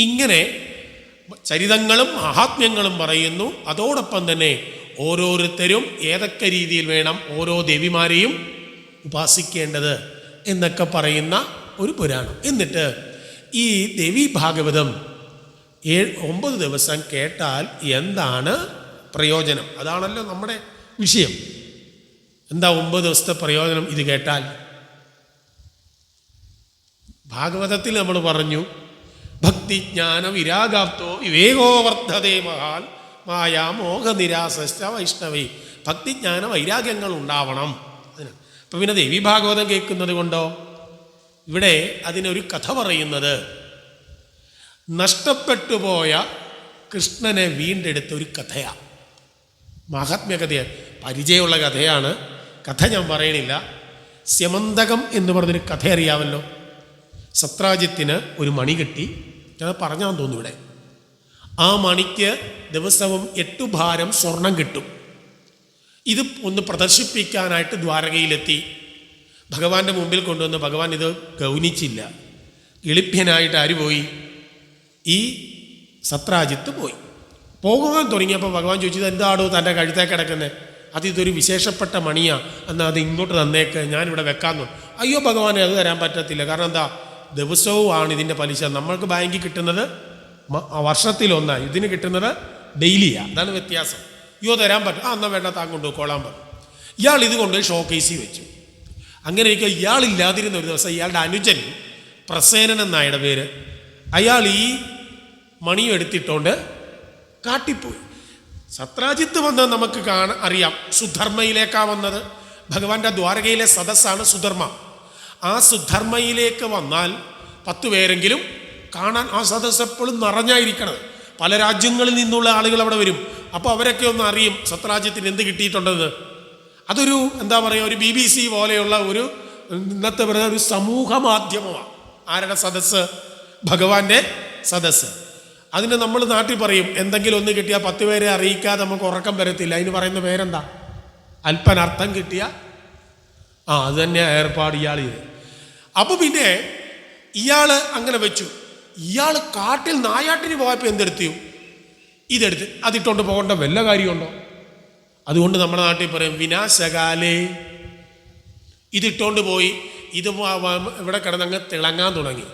ഇങ്ങനെ ചരിതങ്ങളും മഹാത്മ്യങ്ങളും പറയുന്നു. അതോടൊപ്പം തന്നെ ഓരോരുത്തരും ഏതൊക്കെ രീതിയിൽ വേണം ഓരോ ദേവിമാരെയും ഉപാസിക്കേണ്ടത് എന്നൊക്കെ പറയുന്ന ഒരു പുരാണം. എന്നിട്ട് ഈ ദേവി ഭാഗവതം 9 ദിവസം കേട്ടാൽ എന്താണ് പ്രയോജനം? അതാണല്ലോ നമ്മുടെ വിഷയം. എന്താ 9 ദിവസത്തെ പ്രയോജനം ഇത് കേട്ടാൽ? ഭാഗവതത്തിൽ നമ്മൾ പറഞ്ഞു, ഭക്തിജ്ഞാന വിരാഗാപ്തോ വിവേകോ വർദ്ധതേ മഹാൽ മായാ മോഹനിരാസശ്ച വൈഷ്ണവേ. ഭക്തിജ്ഞാന വൈരാഗ്യങ്ങൾ ഉണ്ടാവണം. അപ്പം പിന്നെ ദേവി ഭാഗവതം കേൾക്കുന്നത് കൊണ്ടോ? ഇവിടെ അതിനൊരു കഥ പറയുന്നത്, നഷ്ടപ്പെട്ടുപോയ കൃഷ്ണനെ വീണ്ടെടുത്ത ഒരു കഥയാണ്. മഹാത്മ്യകഥയാണ്, പരിചയമുള്ള കഥയാണ്. കഥ ഞാൻ പറയണില്ല. സ്യമന്തകം എന്ന് പറഞ്ഞൊരു കഥ അറിയാമല്ലോ. സത്രാജിത്തിന് ഒരു മണി കിട്ടി. ഞാൻ പറഞ്ഞാൽ തോന്നുന്നു ഇവിടെ. ആ മണിക്ക് ദിവസവും 8 ഭാരം സ്വർണം കിട്ടും. ഇത് ഒന്ന് പ്രദർശിപ്പിക്കാനായിട്ട് ദ്വാരകയിലെത്തി. ഭഗവാന്റെ മുമ്പിൽ കൊണ്ടുവന്ന് ഭഗവാൻ ഇത് ഗൗനിച്ചില്ല. എളിഭ്യനായിട്ട് ആര് പോയി? ഈ സത്രാജിത്ത് പോയി. പോകാൻ തുടങ്ങിയപ്പോൾ ഭഗവാൻ ചോദിച്ചത്, എന്താണോ തൻ്റെ കഴുത്തേ കിടക്കുന്നത്? ഇതൊരു വിശേഷപ്പെട്ട മണിയാണ്, എന്നാൽ അത് ഇങ്ങോട്ട് തന്നേക്ക്, ഞാനിവിടെ വെക്കാമെന്നു. അയ്യോ ഭഗവാനെ, അത് തരാൻ പറ്റത്തില്ല. കാരണം എന്താ? ദിവസവും ആണ് ഇതിൻ്റെ പലിശ. നമ്മൾക്ക് ബാങ്കിൽ കിട്ടുന്നത് വർഷത്തിലൊന്നാണ്, ഇതിന് കിട്ടുന്നത് ഡെയിലിയാണ്. അതാണ് വ്യത്യാസം. അയ്യോ തരാൻ പറ്റും. എന്നാൽ വേണ്ട, താൻ കൊണ്ടുപോയിക്കോളാൻ പറഞ്ഞു. ഇയാൾ ഇത് കൊണ്ടുപോയി ഷോക്കേസിൽ വെച്ചു. അങ്ങനെ ഇരിക്കുക. ഇയാളില്ലാതിരുന്ന ഒരു ദിവസം ഇയാളുടെ അനുജൻ പ്രസേനൻ എന്നായുടെ പേര്, അയാൾ ഈ മണിയും എടുത്തിട്ടോണ്ട് കാട്ടിപ്പോയി. സത്രാജിത്ത് വന്നത് നമുക്ക് അറിയാം. സുധർമ്മയിലേക്കാണ് വന്നത്. ഭഗവാന്റെ ദ്വാരകയിലെ സദസ്സാണ് സുധർമ്മ. ആ സുധർമ്മയിലേക്ക് വന്നാൽ 10 പേരെങ്കിലും കാണാൻ ആ സദസ്സ് എപ്പോഴും നിറഞ്ഞായിരിക്കണം. പല രാജ്യങ്ങളിൽ നിന്നുള്ള ആളുകൾ അവിടെ വരും. അപ്പോൾ അവരൊക്കെ ഒന്ന് അറിയും സത്രാജ്യത്തിന് എന്ത് കിട്ടിയിട്ടുണ്ടെന്ന്. അതൊരു എന്താ പറയുക, ഒരു BBC പോലെയുള്ള ഒരു ഇന്നത്തെ പറയുന്ന ഒരു സമൂഹ മാധ്യമമാണ്. ആരുടെ സദസ്സ്? ഭഗവാന്റെ സദസ്സ്. അതിന് നമ്മൾ നാട്ടിൽ പറയും, എന്തെങ്കിലും ഒന്ന് കിട്ടിയാൽ 10 പേരെ അറിയിക്കാതെ നമുക്ക് ഉറക്കം വരത്തില്ല. അതിന് പറയുന്ന പേരെന്താ? അല്പനർത്ഥം കിട്ടിയ അത് തന്നെ ഏർപ്പാട് ഇയാൾ ചെയ്ത്. അപ്പോൾ പിന്നെ ഇയാൾ അങ്ങനെ വെച്ചു. ഇയാൾ കാട്ടിൽ നായാട്ടിന് പോയപ്പോൾ എന്തെടുത്തു? ഇതെടുത്ത് അതിട്ടുകൊണ്ട് പോകേണ്ട വല്ല കാര്യമുണ്ടോ? അതുകൊണ്ട് നമ്മുടെ നാട്ടിൽ പറയും വിനാശകാലേ. ഇതിട്ടുകൊണ്ട് പോയി ഇത് ഇവിടെ കിടന്നങ്ങ് തിളങ്ങാൻ തുടങ്ങി.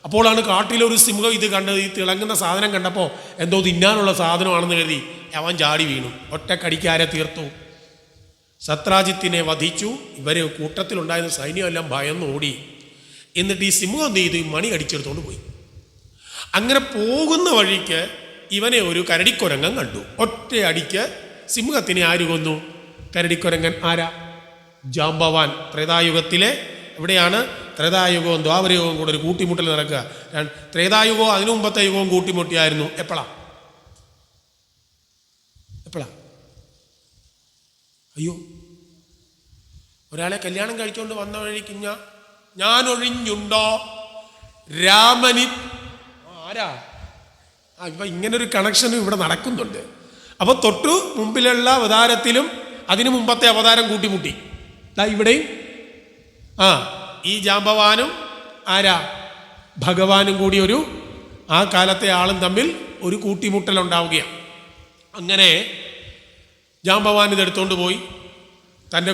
അപ്പോഴാണ് കാട്ടിലൊരു സിംഹം ഇത് കണ്ടത്. ഈ തിളങ്ങുന്ന സാധനം കണ്ടപ്പോൾ എന്തോ തിന്നാനുള്ള സാധനമാണെന്ന് കരുതി അവൻ ചാടി വീണു. ഒറ്റക്കടിക്കാരെ തീർത്തു. സത്രാജിത്തിനെ വധിച്ചു. ഇവർ കൂട്ടത്തിലുണ്ടായിരുന്ന സൈന്യമെല്ലാം ഭയന്ന് ഓടി. എന്നിട്ട് ഈ സിംഹം എന്ത് ചെയ്തു? മണി കടിച്ചെടുത്തോണ്ട് പോയി. അങ്ങനെ പോകുന്ന വഴിക്ക് ഇവനെ ഒരു കരടിക്കുരങ്ങൻ കണ്ടു. ഒറ്റയടിക്ക് സിംഹത്തിനെ ആര് കൊന്നു? കരടിക്കുരങ്ങൻ. ആരാ? ജാംബവാൻ. ത്രേതായുഗത്തിലെ എവിടെയാണ്? ത്രേതായുഗവും ദ്വാപരയുഗവും കൂടെ ഒരു കൂട്ടിമുട്ടൽ നടക്കുക. ത്രേതായുഗവും അതിനു മുമ്പത്തെ യുഗവും കൂട്ടിമുട്ടിയായിരുന്നു. എപ്പോഴാ? അയ്യോ, ഒരാളെ കല്യാണം കഴിച്ചുകൊണ്ട് വന്ന വഴിക്ക് ഞാൻ ഒഴിഞ്ഞുണ്ടോ രാമനി ആരാ? ഇപ്പം ഇങ്ങനൊരു കണക്ഷനും ഇവിടെ നടക്കുന്നുണ്ട്. അപ്പോൾ തൊട്ടു മുമ്പിലുള്ള അവതാരത്തിലും അതിനു മുമ്പത്തെ അവതാരം കൂട്ടിമുട്ടി. ഇവിടെയും ഈ ജാംബവാനും ആരാ? ഭഗവാനും കൂടി ഒരു ആ കാലത്തെ ആളും തമ്മിൽ ഒരു കൂട്ടിമുട്ടലുണ്ടാവുകയാണ്. അങ്ങനെ ജാംബവാൻ ഇതെടുത്തുകൊണ്ട് പോയി തൻ്റെ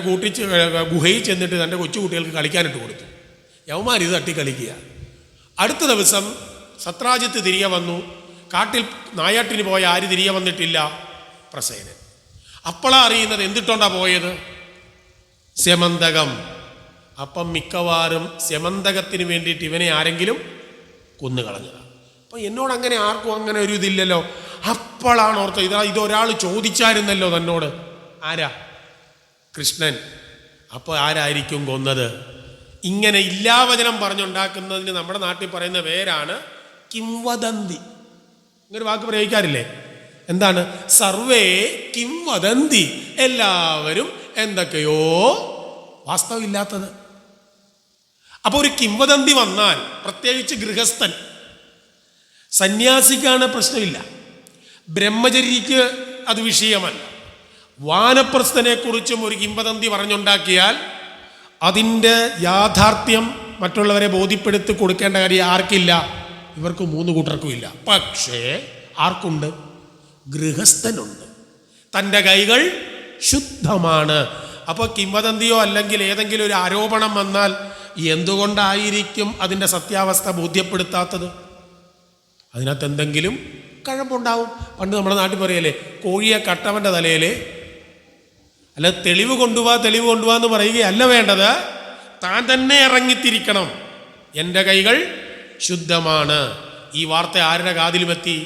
ഗുഹയിൽ ചെന്നിട്ട് തൻ്റെ കൊച്ചുകുട്ടികൾക്ക് കളിക്കാനിട്ട് കൊടുത്തു. യവന്മാർ ഇത് തട്ടി കളിക്കുക. അടുത്ത ദിവസം സത്രാജിത്ത് തിരികെ വന്നു. കാട്ടിൽ നായാട്ടിന് പോയ ആര് തിരികെ വന്നിട്ടില്ല? പ്രസേനൻ. അപ്പോഴാ അറിയുന്നത് എന്തിട്ടോണ്ടാ പോയത്? സ്യമന്തകം. അപ്പം മിക്കവാറും സ്യമന്തകത്തിന് വേണ്ടിയിട്ട് ഇവനെ ആരെങ്കിലും കൊന്നുകളഞ്ഞതാണ്. അപ്പം എന്നോട് അങ്ങനെ ആർക്കും അങ്ങനെ ഒരു ഇതില്ലല്ലോ. അപ്പോഴാണ് ഓർത്തത്, ഇതൊരാൾ ചോദിച്ചായിരുന്നല്ലോ തന്നോട്. ആരാ? കൃഷ്ണൻ. അപ്പോൾ ആരായിരിക്കും കൊന്നത്? ഇങ്ങനെ ഇല്ലാവചനം പറഞ്ഞുണ്ടാക്കുന്നതിന് നമ്മുടെ നാട്ടിൽ പറയുന്ന പേരാണ് കിംവദന്തി. ഇങ്ങനൊരു വാക്ക് പ്രയോഗിക്കാറില്ലേ? എന്താണ്? സർവേ കിംവദന്തി. എല്ലാവരും എന്തൊക്കെയോ വാസ്തവമില്ലാത്തത്. അപ്പോൾ ഒരു കിംവദന്തി വന്നാൽ, പ്രത്യേകിച്ച് ഗൃഹസ്ഥൻ, സന്യാസിക്കാണ് പ്രശ്നമില്ല, ബ്രഹ്മചര്യക്ക് അത് വിഷയമല്ല. വാനപ്രസ്ഥനെ കുറിച്ചും ഒരു കിംവദന്തി പറഞ്ഞുണ്ടാക്കിയാൽ അതിൻ്റെ യാഥാർത്ഥ്യം മറ്റുള്ളവരെ ബോധ്യപ്പെടുത്തി കൊടുക്കേണ്ട കാര്യം ആർക്കില്ല? ഇവർക്ക് 3 കൂട്ടർക്കും ഇല്ല. പക്ഷേ ആർക്കുണ്ട്? ഗൃഹസ്ഥനുണ്ട്. തൻ്റെ കൈകൾ ശുദ്ധമാണ്. അപ്പോൾ കിംവദന്തിയോ അല്ലെങ്കിൽ ഏതെങ്കിലും ഒരു ആരോപണം വന്നാൽ എന്തുകൊണ്ടായിരിക്കും അതിൻ്റെ സത്യാവസ്ഥ ബോധ്യപ്പെടുത്താത്തത്? അതിനകത്ത് എന്തെങ്കിലും കഴമ്പുണ്ടാവും. പണ്ട് നമ്മുടെ നാട്ടിൽ പറയല്ലേ, കോഴിയെ കട്ടവൻ്റെ തലയിൽ. അല്ല, തെളിവ് കൊണ്ടുപോവാ എന്ന് പറയുകയല്ല വേണ്ടത്. താൻ തന്നെ ഇറങ്ങിത്തിരിക്കണം. എൻ്റെ കൈകൾ ശുദ്ധമാണ്. ഈ വാർത്ത ആരുടെ കാതിലുമെത്തി?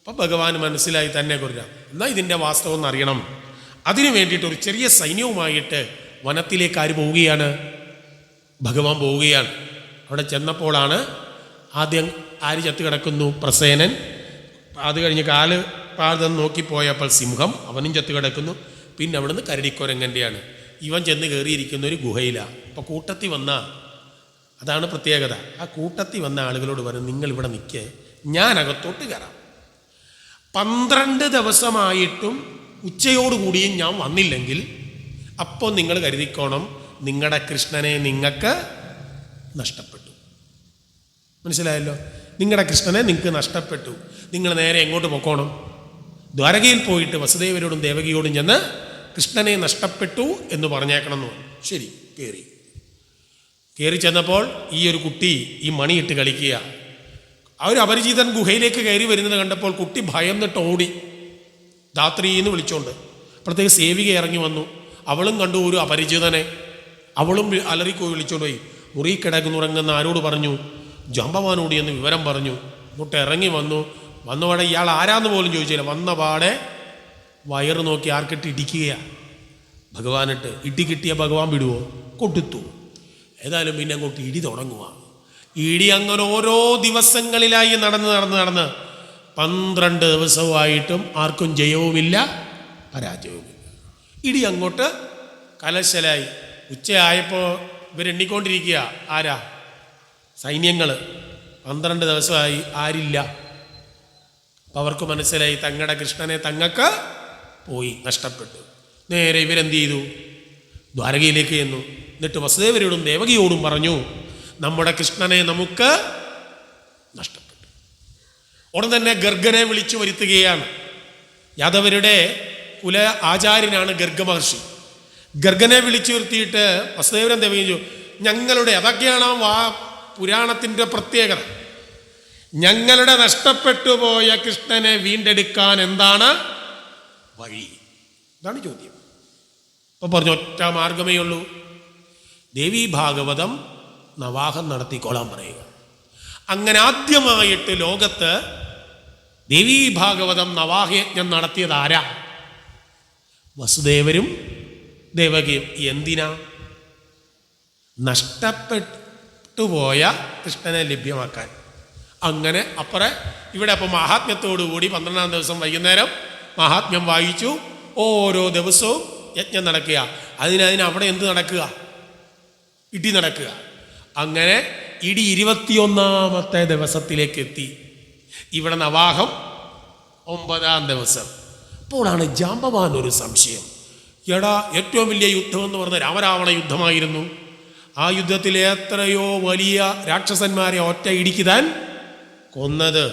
അപ്പം ഭഗവാൻ മനസ്സിലായി തന്നെ കൊല്ലാം. എന്നാൽ ഇതിൻ്റെ വാസ്തവം എന്നറിയണം. അതിനു വേണ്ടിയിട്ട് ഒരു ചെറിയ സൈന്യവുമായിട്ട് വനത്തിലേക്ക് ആര് പോവുകയാണ്? ഭഗവാൻ പോവുകയാണ്. അവിടെ ചെന്നപ്പോഴാണ് ആദ്യം ആര് ചത്ത് കിടക്കുന്നു? പ്രസേനൻ. അത് കഴിഞ്ഞ് കാല് പാദം നോക്കിപ്പോയപ്പോൾ സിംഹം, അവനും ചത്ത് കിടക്കുന്നു. പിന്നെ അവിടുന്ന് കരടിക്കുരങ്ങൻ്റെയാണ്. ഇവൻ ചെന്ന് കയറിയിരിക്കുന്ന ഒരു ഗുഹയിലാണ്. അപ്പോൾ കൂട്ടത്തിൽ വന്ന, അതാണ് പ്രത്യേകത, ആ കൂട്ടത്തിൽ വന്ന ആളുകളോട് പറഞ്ഞു, നിങ്ങൾ ഇവിടെ നിൽക്കേ, ഞാൻ അകത്തോട്ട് കയറാം. 12 ദിവസമായിട്ടും ഉച്ചയോടുകൂടിയും ഞാൻ വന്നില്ലെങ്കിൽ അപ്പോൾ നിങ്ങൾ കരുതിക്കോണം, നിങ്ങളുടെ കൃഷ്ണനെ നിങ്ങൾക്ക് നഷ്ടപ്പെട്ടു. മനസ്സിലായല്ലോ? നിങ്ങളുടെ കൃഷ്ണനെ നിങ്ങൾക്ക് നഷ്ടപ്പെട്ടു. നിങ്ങൾ നേരെ എങ്ങോട്ട് പോക്കോണം? ദ്വാരകയിൽ പോയിട്ട് വസുദേവരോടും ദേവകിയോടും ചെന്ന് കൃഷ്ണനെ നഷ്ടപ്പെട്ടു എന്ന് പറഞ്ഞേക്കണം എന്ന് പറഞ്ഞു. ശരി, കയറി ചെന്നപ്പോൾ ഈ ഒരു കുട്ടി ഈ മണിയിട്ട് കളിക്കുക. ആ ഒരു അപരിചിതൻ ഗുഹയിലേക്ക് കയറി വരുന്നത് കണ്ടപ്പോൾ കുട്ടി ഭയന്നിട്ട് ഓടി, ധാത്രിന്ന് വിളിച്ചോണ്ട്. അപ്പോഴത്തേക്ക് സേവിക ഇറങ്ങി വന്നു. അവളും കണ്ടു ഒരു അപരിചിതനെ. അവളും അലറിക്കോയി വിളിച്ചോണ്ട് പോയി. മുറി കിടക്കുന്നുറങ്ങുന്ന ആരോട് പറഞ്ഞു? ജാംബവാനോട് എന്ന് വിവരം പറഞ്ഞു. ഇങ്ങോട്ട് ഇറങ്ങി വന്നപാടെ ഇയാൾ ആരാന്ന് പോലും ചോദിച്ചില്ല. വന്നപാടെ വയറ് നോക്കി ആർക്കിട്ട് ഇടിക്കുകയാണ്. ഭഗവാനിട്ട്. ഇടി കിട്ടിയ ഭഗവാൻ വിടുവോ? കൊടുത്തു. ഏതായാലും പിന്നെ അങ്ങോട്ട് ഇടി തുടങ്ങുക. ഇടി അങ്ങനെ ഓരോ ദിവസങ്ങളിലായി നടന്ന് 12 ദിവസമായിട്ടും ആർക്കും ജയവുമില്ല, പരാജയവുമില്ല. ഇടി അങ്ങോട്ട് കലശലായി. ഉച്ചയായപ്പോൾ ഇവരെണ്ണിക്കൊണ്ടിരിക്കുക. ആരാ? സൈന്യങ്ങൾ. 12 ദിവസമായി ആരില്ല. അപ്പം അവർക്ക് മനസ്സിലായി തങ്ങളുടെ കൃഷ്ണനെ തങ്ങൾക്ക് പോയി, നഷ്ടപ്പെട്ടു. നേരെ ഇവരെന്ത് ചെയ്തു? ദ്വാരകയിലേക്ക് ചെന്നു. എന്നിട്ട് വസുദേവരോടും ദേവകിയോടും പറഞ്ഞു, നമ്മുടെ കൃഷ്ണനെ നമുക്ക് നഷ്ടപ്പെട്ടു. ഉടൻ തന്നെ ഗർഗനെ വിളിച്ചു വരുത്തുകയാണ്. യാദവരുടെ കുല ആചാര്യനാണ് ഗർഗ മഹർഷി. ഗർഗനെ വിളിച്ചു വരുത്തിയിട്ട് വസുദേവരും ദേവകിയും ഞങ്ങളുടെ, അതൊക്കെയാണ് ആ പുരാണത്തിൻ്റെ പ്രത്യേകത, ഞങ്ങളുടെ നഷ്ടപ്പെട്ടു പോയ കൃഷ്ണനെ വീണ്ടെടുക്കാൻ എന്താണ് വഴി? ഇതാണ് ചോദ്യം. അപ്പം പറഞ്ഞു ഒറ്റ മാർഗമേ ഉള്ളൂ, ദേവീ ഭാഗവതം നവാഹം നടത്തിക്കോളാൻ പറയുക. അങ്ങനെ ആദ്യമായിട്ട് ലോകത്ത് ദേവീ ഭാഗവതം നവാഹയജ്ഞം നടത്തിയത് ആരാ? വസുദേവരും ദേവകിയും. എന്തിനാ? നഷ്ടപ്പെട്ടുപോയ കൃഷ്ണനെ ലഭ്യമാക്കാൻ. അങ്ങനെ ഇവിടെ അപ്പോൾ മഹാത്മ്യത്തോടുകൂടി 12-ാം ദിവസം വൈകുന്നേരം മഹാത്മ്യം വായിച്ചു. ഓരോ ദിവസവും യജ്ഞം നടക്കുക. അവിടെ എന്ത് നടക്കുക? ഇടി നടക്കുക. അങ്ങനെ ഇടി 21-ാമത്തെ ദിവസത്തിലേക്ക് എത്തി. ഇവിടെ നവാഹം 9-ാം ദിവസം. അപ്പോഴാണ് ജാമ്പവാൻ ഒരു സംശയം. ഏറ്റവും വലിയ യുദ്ധം എന്ന് പറഞ്ഞ രാമരാവണ യുദ്ധമായിരുന്നു. ആ യുദ്ധത്തിൽ എത്രയോ വലിയ രാക്ഷസന്മാരെ ഒറ്റ ഇടിക്ക് താൻ കൊന്നത്.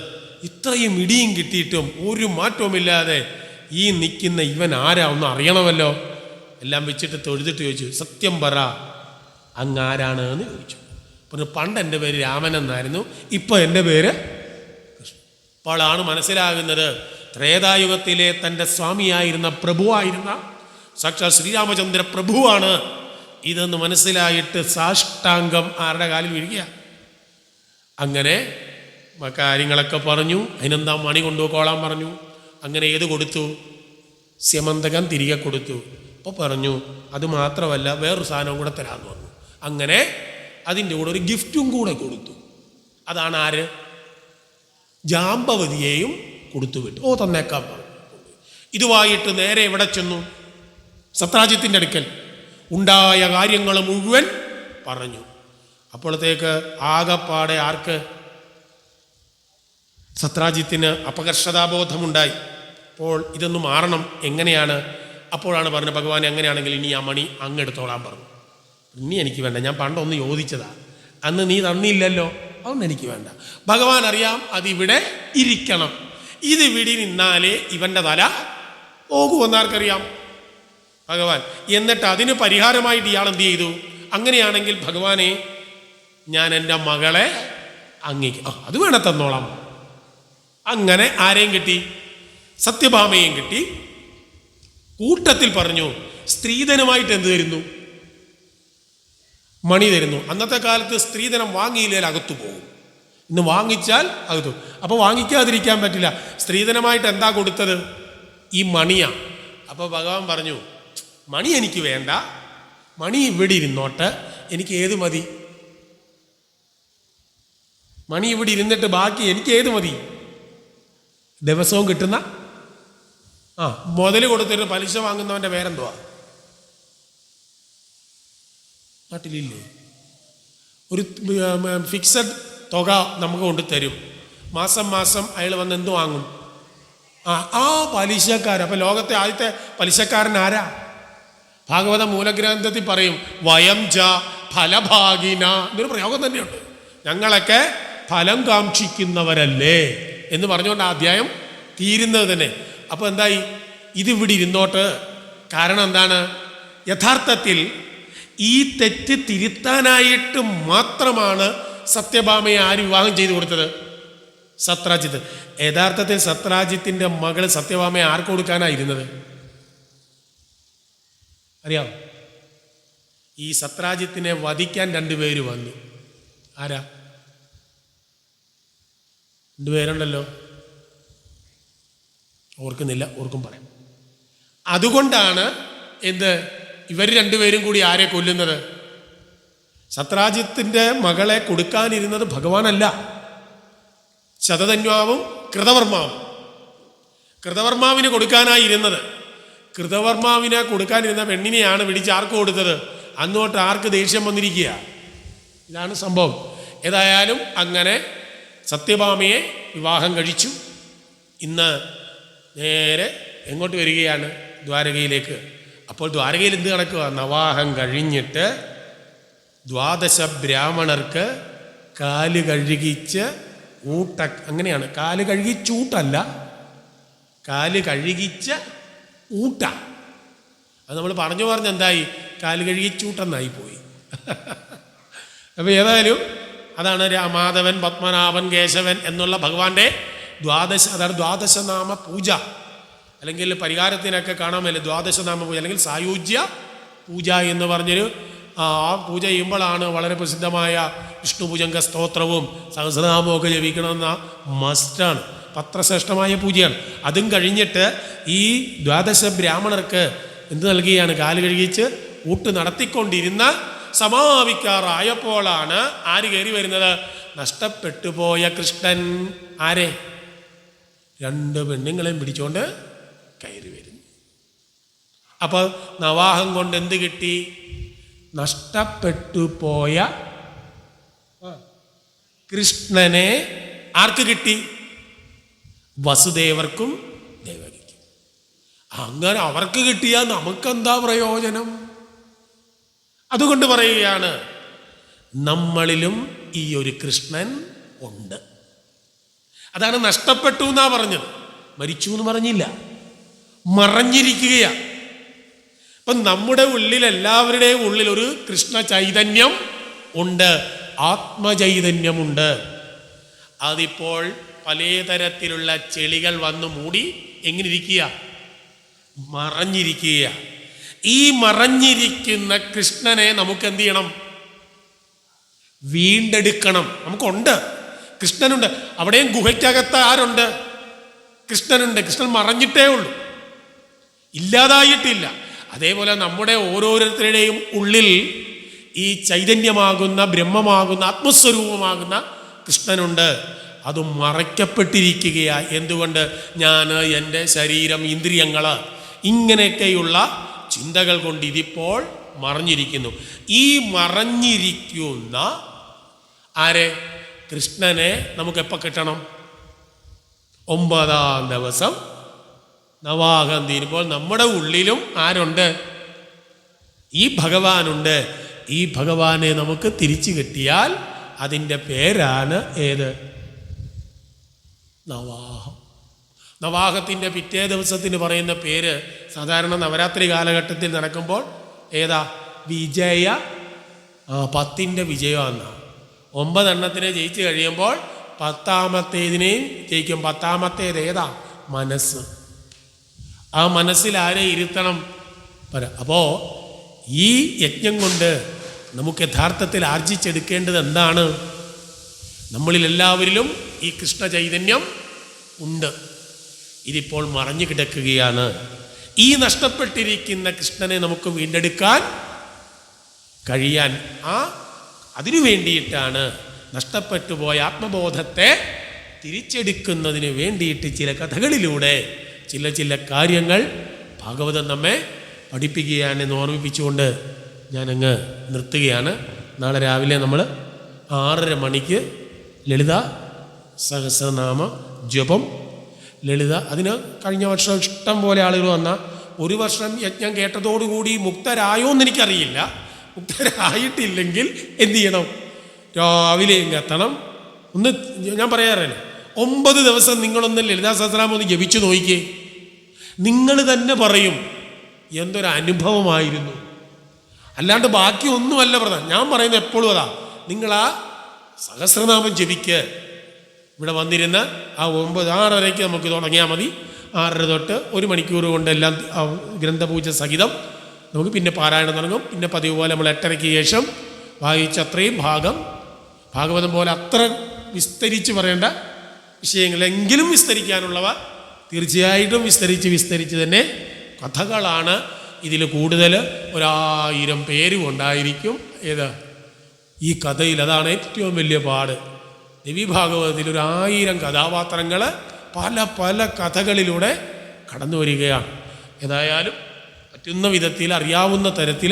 ഇത്രയും ഇടിയും കിട്ടിയിട്ടും ഒരു മാറ്റവുമില്ലാതെ ഈ നിൽക്കുന്ന ഇവൻ ആരാ ഒന്ന് അറിയണമല്ലോ. എല്ലാം വെച്ചിട്ട് തൊഴുതിട്ട് ചോദിച്ചു, സത്യം പറ അങ്ങാരാണ് എന്ന് ചോദിച്ചു. പറഞ്ഞു, പണ്ട് എൻ്റെ പേര് രാമൻ എന്നായിരുന്നു, ഇപ്പോൾ എൻ്റെ പേര് കൃഷ്ണൻ. അപ്പോഴാണ് മനസ്സിലാകുന്നത് ത്രേതായുഗത്തിലെ തൻ്റെ സ്വാമിയായിരുന്ന പ്രഭുവായിരുന്ന സാക്ഷാൽ ശ്രീരാമചന്ദ്ര പ്രഭുവാണ് ഇതെന്ന് മനസ്സിലായിട്ട് സാഷ്ടാംഗം ആരുടെ കാലിൽ വീഴുക. അങ്ങനെ കാര്യങ്ങളൊക്കെ പറഞ്ഞു. അതിനെന്താ മണി കൊണ്ടുപോയിക്കോളാൻ പറഞ്ഞു. അങ്ങനെ ഏത് കൊടുത്തു? സ്യമന്തകം തിരികെ കൊടുത്തു. അപ്പോൾ പറഞ്ഞു അത് മാത്രമല്ല വേറൊരു സാധനവും കൂടെ തരാമെന്ന് പറഞ്ഞു. അങ്ങനെ അതിൻ്റെ കൂടെ ഒരു ഗിഫ്റ്റും കൂടെ കൊടുത്തു. അതാണ് ആര്? ജാമ്പവതിയെയും കൊടുത്തു വിട്ടു. തന്നേക്കാൻ പറഞ്ഞു. ഇതുമായിട്ട് നേരെ എവിടെ ചെന്നു? സത്രാജിത്തിൻ്റെ അടുക്കൽ ഉണ്ടായ കാര്യങ്ങൾ മുഴുവൻ പറഞ്ഞു. അപ്പോഴത്തേക്ക് ആകപ്പാടെ ആർക്ക്? സത്രാജിത്തിന് അപകർഷതാബോധമുണ്ടായി. അപ്പോൾ ഇതൊന്ന് മാറണം, എങ്ങനെയാണ്? അപ്പോഴാണ് പറഞ്ഞത്, ഭഗവാൻ എങ്ങനെയാണെങ്കിൽ ഇനി ആ മണി അങ്ങെടുത്തോളാൻ പറഞ്ഞു. ഇനി എനിക്ക് വേണ്ട, ഞാൻ പണ്ടൊന്ന് ചോദിച്ചതാ, അന്ന് നീ തന്നില്ലല്ലോ, അതൊന്നും എനിക്ക് വേണ്ട. ഭഗവാൻ അറിയാം അതിവിടെ ഇരിക്കണം, ഇതിവിടെ നിന്നാലേ ഇവൻ്റെ തല പോകുമെന്നാർക്കറിയാം? ഭഗവാൻ. എന്നിട്ട് അതിന് പരിഹാരമായിട്ട് ഇയാൾ എന്ത് ചെയ്തു? അങ്ങനെയാണെങ്കിൽ ഭഗവാനെ ഞാൻ എൻ്റെ മകളെ അങ്ങേക്ക് അത് വേണേ തന്നോളാം. അങ്ങനെ ആരെയും കിട്ടി? സത്യഭാമയും കിട്ടി. കൂട്ടത്തിൽ പറഞ്ഞു സ്ത്രീധനമായിട്ട് എന്ത് തരുന്നു? മണി തരുന്നു. അന്നത്തെ കാലത്ത് സ്ത്രീധനം വാങ്ങിയില്ലെങ്കിൽ അകത്തു പോകും, ഇന്ന് വാങ്ങിച്ചാൽ അകത്തു. അപ്പോൾ വാങ്ങിക്കാതിരിക്കാൻ പറ്റില്ല. സ്ത്രീധനമായിട്ട് എന്താ കൊടുത്തത്? ഈ മണിയാണ്. അപ്പോൾ ഭഗവാൻ പറഞ്ഞു മണി എനിക്ക് വേണ്ട, മണി ഇവിടെ ഇരുന്നോട്ട്, എനിക്ക് ഏത് മതി? മണി ഇവിടെ ഇരുന്നിട്ട് ബാക്കി എനിക്ക് ഏത് മതി? ദിവസവും കിട്ടുന്ന മുതൽ കൊടുത്തിട്ട് പലിശ വാങ്ങുന്നവൻ്റെ പേരെന്തുവാ? നാട്ടിലില്ലേ? ഒരു ഫിക്സഡ് തുക നമുക്ക് കൊണ്ട് തരും. മാസം മാസം അയാൾ വന്ന് എന്ത് വാങ്ങും? ആ പലിശക്കാരൻ. അപ്പം ലോകത്തെ ആദ്യത്തെ പലിശക്കാരൻ ആരാ? ഭാഗവത മൂലഗ്രന്ഥത്തിൽ പറയും വയം ച ഫലഭാഗിന എന്നൊരു പ്രയോഗം തന്നെയുണ്ട്. ഞങ്ങളൊക്കെ ഫലം കാക്ഷിക്കുന്നവരല്ലേ എന്ന് പറഞ്ഞുകൊണ്ട് ആ അധ്യായം തീരുന്നത് തന്നെ. അപ്പോൾ എന്തായി? ഇതിവിടെ ഇരുന്നോട്ട്. കാരണം എന്താണ്? യഥാർത്ഥത്തിൽ ഈ തെറ്റ് തിരുത്താനായിട്ട് മാത്രമാണ് സത്യഭാമയെ ആര് വിവാഹം ചെയ്തു കൊടുത്തത്? സത്രാജിത്ത്. യഥാർത്ഥത്തിൽ സത്രാജിത്തിൻ്റെ മകൾ സത്യഭാമയെ ആർക്ക് കൊടുക്കാനായിരുന്നത്? അറിയാം? ഈ സത്രാജിത്തിനെ വധിക്കാൻ 2 പേര് വന്നു. ആരാ? 2 പേരുണ്ടല്ലോ, ഓർക്കുന്നില്ല, ഓർക്കും പറയാം. അതുകൊണ്ടാണ് ഇവർ 2 പേരും കൂടി ആരെ കൊല്ലുന്നത്? സത്രാജിത്തിൻ്റെ മകളെ കൊടുക്കാനിരുന്നത് ഭഗവാനല്ല, ശതധന്വാവും കൃതവർമാവും. കൃതവർമാവിന് കൊടുക്കാനായിരുന്നത്. കൃതവർമാവിനെ കൊടുക്കാനിരുന്ന പെണ്ണിനെയാണ് പിടിച്ച് ആർക്ക് കൊടുത്തത്? അങ്ങോട്ട് ആർക്ക് ദേഷ്യം വന്നിരിക്കുക. ഇതാണ് സംഭവം. ഏതായാലും അങ്ങനെ സത്യഭാമയെ വിവാഹം കഴിച്ചു. ഇന്ന് നേരെ എങ്ങോട്ട് വരികയാണ്? ദ്വാരകയിലേക്ക്. അപ്പോൾ ദ്വാരകയിൽ എന്ത് നടക്കുക? നവാഹം കഴിഞ്ഞിട്ട് 12 ബ്രാഹ്മണർക്ക് കാല് കഴുകിച്ച് അങ്ങനെയാണ്, കാല് കഴുകിച്ചൂട്ടല്ല, കാല് കഴുകിച്ച ഊട്ട. അത് നമ്മൾ പറഞ്ഞ് എന്തായി? കാല് കഴുകിച്ചൂട്ടെന്നായി പോയി. അപ്പോൾ ഏതായാലും അതാണ് മാധവൻ, പത്മനാഭൻ, കേശവൻ എന്നുള്ള ഭഗവാന്റെ അതാണ് 12 നാമ പൂജ. അല്ലെങ്കിൽ പരിഹാരത്തിനൊക്കെ കാണാമല്ലോ 12 നാമ പൂജ, അല്ലെങ്കിൽ സായുജ്യ പൂജ എന്ന് പറഞ്ഞൊരു ആ പൂജ ചെയ്യുമ്പോഴാണ് വളരെ പ്രസിദ്ധമായ വിഷ്ണുഭുജംഗ സ്തോത്രവും സഹസ്രനാമവും ഒക്കെ ജപിക്കണമെന്ന മസ്റ്റാണ്. പത്രശ്രേഷ്ഠമായ പൂജയാണ്. അതും കഴിഞ്ഞിട്ട് ഈ 12 ബ്രാഹ്മണർക്ക് എന്ത് നൽകിയാണ്? കാല് കഴുകിച്ച് ഊട്ട് നടത്തിക്കൊണ്ടിരുന്ന സമാപിക്കാറായപ്പോഴാണ് ആര് കയറി വരുന്നത്? നഷ്ടപ്പെട്ടു പോയ കൃഷ്ണൻ. ആരെ? 2 പെണ്ണുങ്ങളെയും പിടിച്ചുകൊണ്ട് കയറി വരുന്നു. അപ്പോൾ നവാഹം കൊണ്ട് എന്ത് കിട്ടി? നഷ്ടപ്പെട്ടു പോയ കൃഷ്ണനെ ആർക്ക് കിട്ടി? വസുദേവർക്കും ദേവകിക്കും. അങ്ങനെ അവർക്ക് കിട്ടിയാൽ നമുക്കെന്താ പ്രയോജനം? അതുകൊണ്ട് പറയുകയാണ്, നമ്മളിലും ഈ ഒരു കൃഷ്ണൻ ഉണ്ട്. അതാണ് നഷ്ടപ്പെട്ടു എന്നാ പറഞ്ഞത്, മരിച്ചു എന്ന് പറഞ്ഞില്ല. മറഞ്ഞിരിക്കുകയാണ്. അപ്പം നമ്മുടെ ഉള്ളിൽ, എല്ലാവരുടെയും ഉള്ളിൽ ഒരു കൃഷ്ണ ചൈതന്യം ഉണ്ട്, ആത്മചൈതന്യമുണ്ട്. അതിപ്പോൾ പലതരത്തിലുള്ള ചെളികൾ വന്ന് മൂടി എങ്ങനെ ഇരിക്കുക? മറഞ്ഞിരിക്കുക. ഈ മറഞ്ഞിരിക്കുന്ന കൃഷ്ണനെ നമുക്ക് എന്ത് ചെയ്യണം? വീണ്ടെടുക്കണം. നമുക്കുണ്ട്, കൃഷ്ണനുണ്ട്. അവിടെയും ഗുഹയ്ക്കകത്ത് ആരുണ്ട്? കൃഷ്ണനുണ്ട്. കൃഷ്ണൻ മറഞ്ഞിട്ടേ ഉള്ളൂ, ഇല്ലാതായിട്ടില്ല. അതേപോലെ നമ്മുടെ ഓരോരുത്തരുടെയും ഉള്ളിൽ ഈ ചൈതന്യമാകുന്ന, ബ്രഹ്മമാകുന്ന, ആത്മസ്വരൂപമാകുന്ന കൃഷ്ണനുണ്ട്. അത് മറയ്ക്കപ്പെട്ടിരിക്കുകയാണ്. എന്തുകൊണ്ട്? ഞാൻ, എൻ്റെ ശരീരം, ഇന്ദ്രിയങ്ങൾ, ഇങ്ങനെയൊക്കെയുള്ള ചിന്തകൾ കൊണ്ട് ഇതിപ്പോൾ മറഞ്ഞിരിക്കുന്നു. ഈ മറഞ്ഞിരിക്കുന്ന ആരെ? കൃഷ്ണനെ നമുക്കെപ്പോൾ കിട്ടണം? 9-ാം ദിവസം നവാഹം തീരുമ്പോൾ നമ്മുടെ ഉള്ളിലും ആരുണ്ട്? ഈ ഭഗവാനുണ്ട്. ഈ ഭഗവാനെ നമുക്ക് തിരിച്ചു കിട്ടിയാൽ അതിൻ്റെ പേരാണ് ഏത്? നവാഹം. നവാഹത്തിൻ്റെ പിറ്റേ ദിവസത്തിന് പറയുന്ന പേര് സാധാരണ നവരാത്രി കാലഘട്ടത്തിൽ നടക്കുമ്പോൾ ഏതാ? വിജയ. 10ൻ്റെ വിജയമെന്നാണ്. 9 എണ്ണത്തിനെ ജയിച്ചു കഴിയുമ്പോൾ 10ാമത്തേതിനെയും ജയിക്കും. 10ാമത്തേത് ഏതാ? മനസ്സ്. ആ മനസ്സിൽ ആരെ ഇരുത്തണം? അപ്പോൾ ഈ യജ്ഞം കൊണ്ട് നമുക്ക് യഥാർത്ഥത്തിൽ ആർജിച്ചെടുക്കേണ്ടത് എന്താണ്? നമ്മളിൽ എല്ലാവരിലും ഈ കൃഷ്ണ ചൈതന്യം ഉണ്ട്. ഇതിപ്പോൾ മറഞ്ഞു കിടക്കുകയാണ്. ഈ നഷ്ടപ്പെട്ടിരിക്കുന്ന കൃഷ്ണനെ നമുക്ക് വീണ്ടെടുക്കാൻ കഴിയാൻ അതിനു വേണ്ടിയിട്ടാണ്, നഷ്ടപ്പെട്ടു പോയ ആത്മബോധത്തെ തിരിച്ചെടുക്കുന്നതിന് വേണ്ടിയിട്ട് ചില കഥകളിലൂടെ ചില കാര്യങ്ങൾ ഭാഗവതം നമ്മെ പഠിപ്പിക്കുകയാണെന്ന് ഓർമ്മിപ്പിച്ചുകൊണ്ട് ഞാനങ്ങ് നിർത്തുകയാണ്. നാളെ രാവിലെ നമ്മൾ 6:30 മണിക്ക് ലളിത സഹസ്രനാമ ജപം. ലളിത അതിന് കഴിഞ്ഞ വർഷം ഇഷ്ടം പോലെ ആളുകൾ വന്ന, ഒരു വർഷം യജ്ഞം കേട്ടതോടുകൂടി മുക്തരായോ എന്നെനിക്കറിയില്ല. മുക്തരായിട്ടില്ലെങ്കിൽ എന്ത് ചെയ്യണം? രാവിലെ എത്തണം. ഒന്ന് ഞാൻ പറയാറല്ലേ, 9 ദിവസം നിങ്ങളൊന്ന് ലളിതാ സഹസ്രനാമം ഒന്ന് ജപിച്ചു നോക്കിക്കേ. നിങ്ങൾ തന്നെ പറയും എന്തൊരു അനുഭവമായിരുന്നു. അല്ലാണ്ട് ബാക്കി ഒന്നുമല്ല പ്രധാനം. ഞാൻ പറയുന്നത് എപ്പോഴും അതാ, നിങ്ങൾ ആ സഹസ്രനാമം ജപിക്ക്. ഇവിടെ വന്നിരുന്ന് ആ 6:30 നമുക്ക് തുടങ്ങിയാൽ മതി. 6:30 തൊട്ട് 1 മണിക്കൂർ കൊണ്ട് എല്ലാം ഗ്രന്ഥപൂജ സഹിതം നമുക്ക് പിന്നെ പാരായണം തുടങ്ങും. പിന്നെ പതിവ് പോലെ നമ്മൾ 8:30 ശേഷം വായിച്ച അത്രയും ഭാഗം, ഭാഗവതം പോലെ അത്ര വിസ്തരിച്ച് പറയേണ്ട വിഷയങ്ങളെങ്കിലും വിസ്തരിക്കാനുള്ളവ തീർച്ചയായിട്ടും വിസ്തരിച്ച് തന്നെ കഥകളാണ്. ഇതിൽ കൂടുതൽ 1000 പേരും ഉണ്ടായിരിക്കും. ഏത് ഈ കഥയിൽ അതാണ് ഏറ്റവും വലിയ പാട്. ദേവീഭാഗവതത്തിൽ 1000 കഥാപാത്രങ്ങൾ പല പല കഥകളിലൂടെ കടന്നു വരികയാണ്. ഏതായാലും പറ്റുന്ന വിധത്തിൽ അറിയാവുന്ന തരത്തിൽ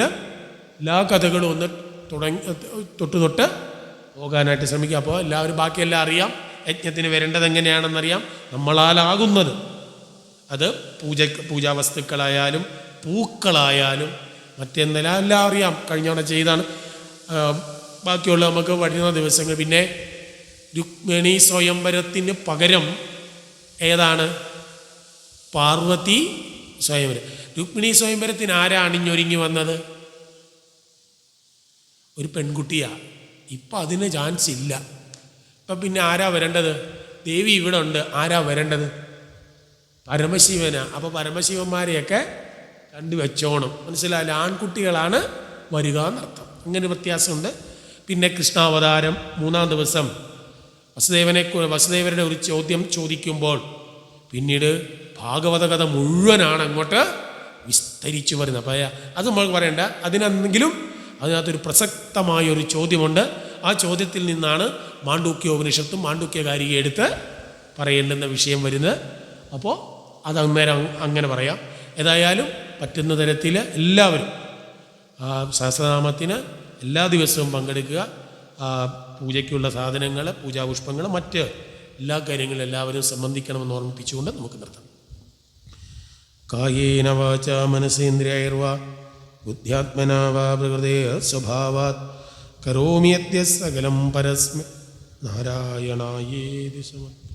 എല്ലാ കഥകളും ഒന്ന് തൊട്ട് പോകാനായിട്ട് ശ്രമിക്കുക. അപ്പോൾ എല്ലാവരും ബാക്കിയെല്ലാം അറിയാം. യജ്ഞത്തിന് വരേണ്ടത് എങ്ങനെയാണെന്നറിയാം. നമ്മളാലാകുന്നത് അത് പൂജാവസ്തുക്കളായാലും പൂക്കളായാലും മറ്റെന്തെല്ലാം എല്ലാം അറിയാം. കഴിഞ്ഞവണ ചെയ്താണ്. ബാക്കിയുള്ള നമുക്ക് വരുന്ന ദിവസങ്ങൾ പിന്നെ രുക്മിണി സ്വയംവരത്തിന് പകരം ഏതാണ്? പാർവതി സ്വയംവരം. രുക്മിണി സ്വയംവരത്തിന് ആരാ അണിഞ്ഞൊരുങ്ങി വന്നത്? ഒരു പെൺകുട്ടിയാണ്. ഇപ്പം അതിന് ചാൻസ് ഇല്ല. ഇപ്പം പിന്നെ ആരാ വരേണ്ടത്? ദേവി ഇവിടെ ഉണ്ട്. ആരാ വരേണ്ടത്? പരമശിവനാ. അപ്പോൾ പരമശിവന്മാരെയൊക്കെ കണ്ടുവെച്ചോണം. മനസ്സിലായില്ല? ആൺകുട്ടികളാണ് വരിക എന്നർത്ഥം. അങ്ങനെ വ്യത്യാസമുണ്ട്. പിന്നെ കൃഷ്ണാവതാരം 3-ാം ദിവസം വസുദേവരുടെ ഒരു ചോദ്യം ചോദിക്കുമ്പോൾ പിന്നീട് ഭാഗവത കഥ മുഴുവനാണ് അങ്ങോട്ട് വിസ്തരിച്ചു വരുന്നത്. അപ്പോൾ അത് നമ്മൾ പറയണ്ട. അതിനെന്തെങ്കിലും അതിനകത്തൊരു പ്രസക്തമായൊരു ചോദ്യമുണ്ട്. ആ ചോദ്യത്തിൽ നിന്നാണ് മാണ്ഡൂക്യോപനിഷത്തും മാണ്ഡൂക്യകാരിക എടുത്ത് പറയേണ്ടുന്ന വിഷയം വരുന്നത്. അപ്പോൾ അത് അന്നേരം അങ്ങനെ പറയാം. ഏതായാലും പറ്റുന്ന തരത്തിൽ എല്ലാവരും സഹസ്രനാമത്തിന് എല്ലാ ദിവസവും പങ്കെടുക്കുക. പൂജയ്ക്കുള്ള സാധനങ്ങൾ, പൂജാപുഷ്പങ്ങൾ, മറ്റ് എല്ലാ കാര്യങ്ങളും എല്ലാവരും സംബന്ധിക്കണമെന്ന് ഓർമ്മിപ്പിച്ചുകൊണ്ട് നമുക്ക് നിർത്താം. കായേന വാച മനസേന്ദ്രിയൈർവാ ബുദ്ധ്യാത്മനാ വാ പ്രകൃതേ സ്വഭാവാത് കരോമി യദ്യ സകലം പരസ്മൈ നാരായണായേതി സമർപ്പയാമി.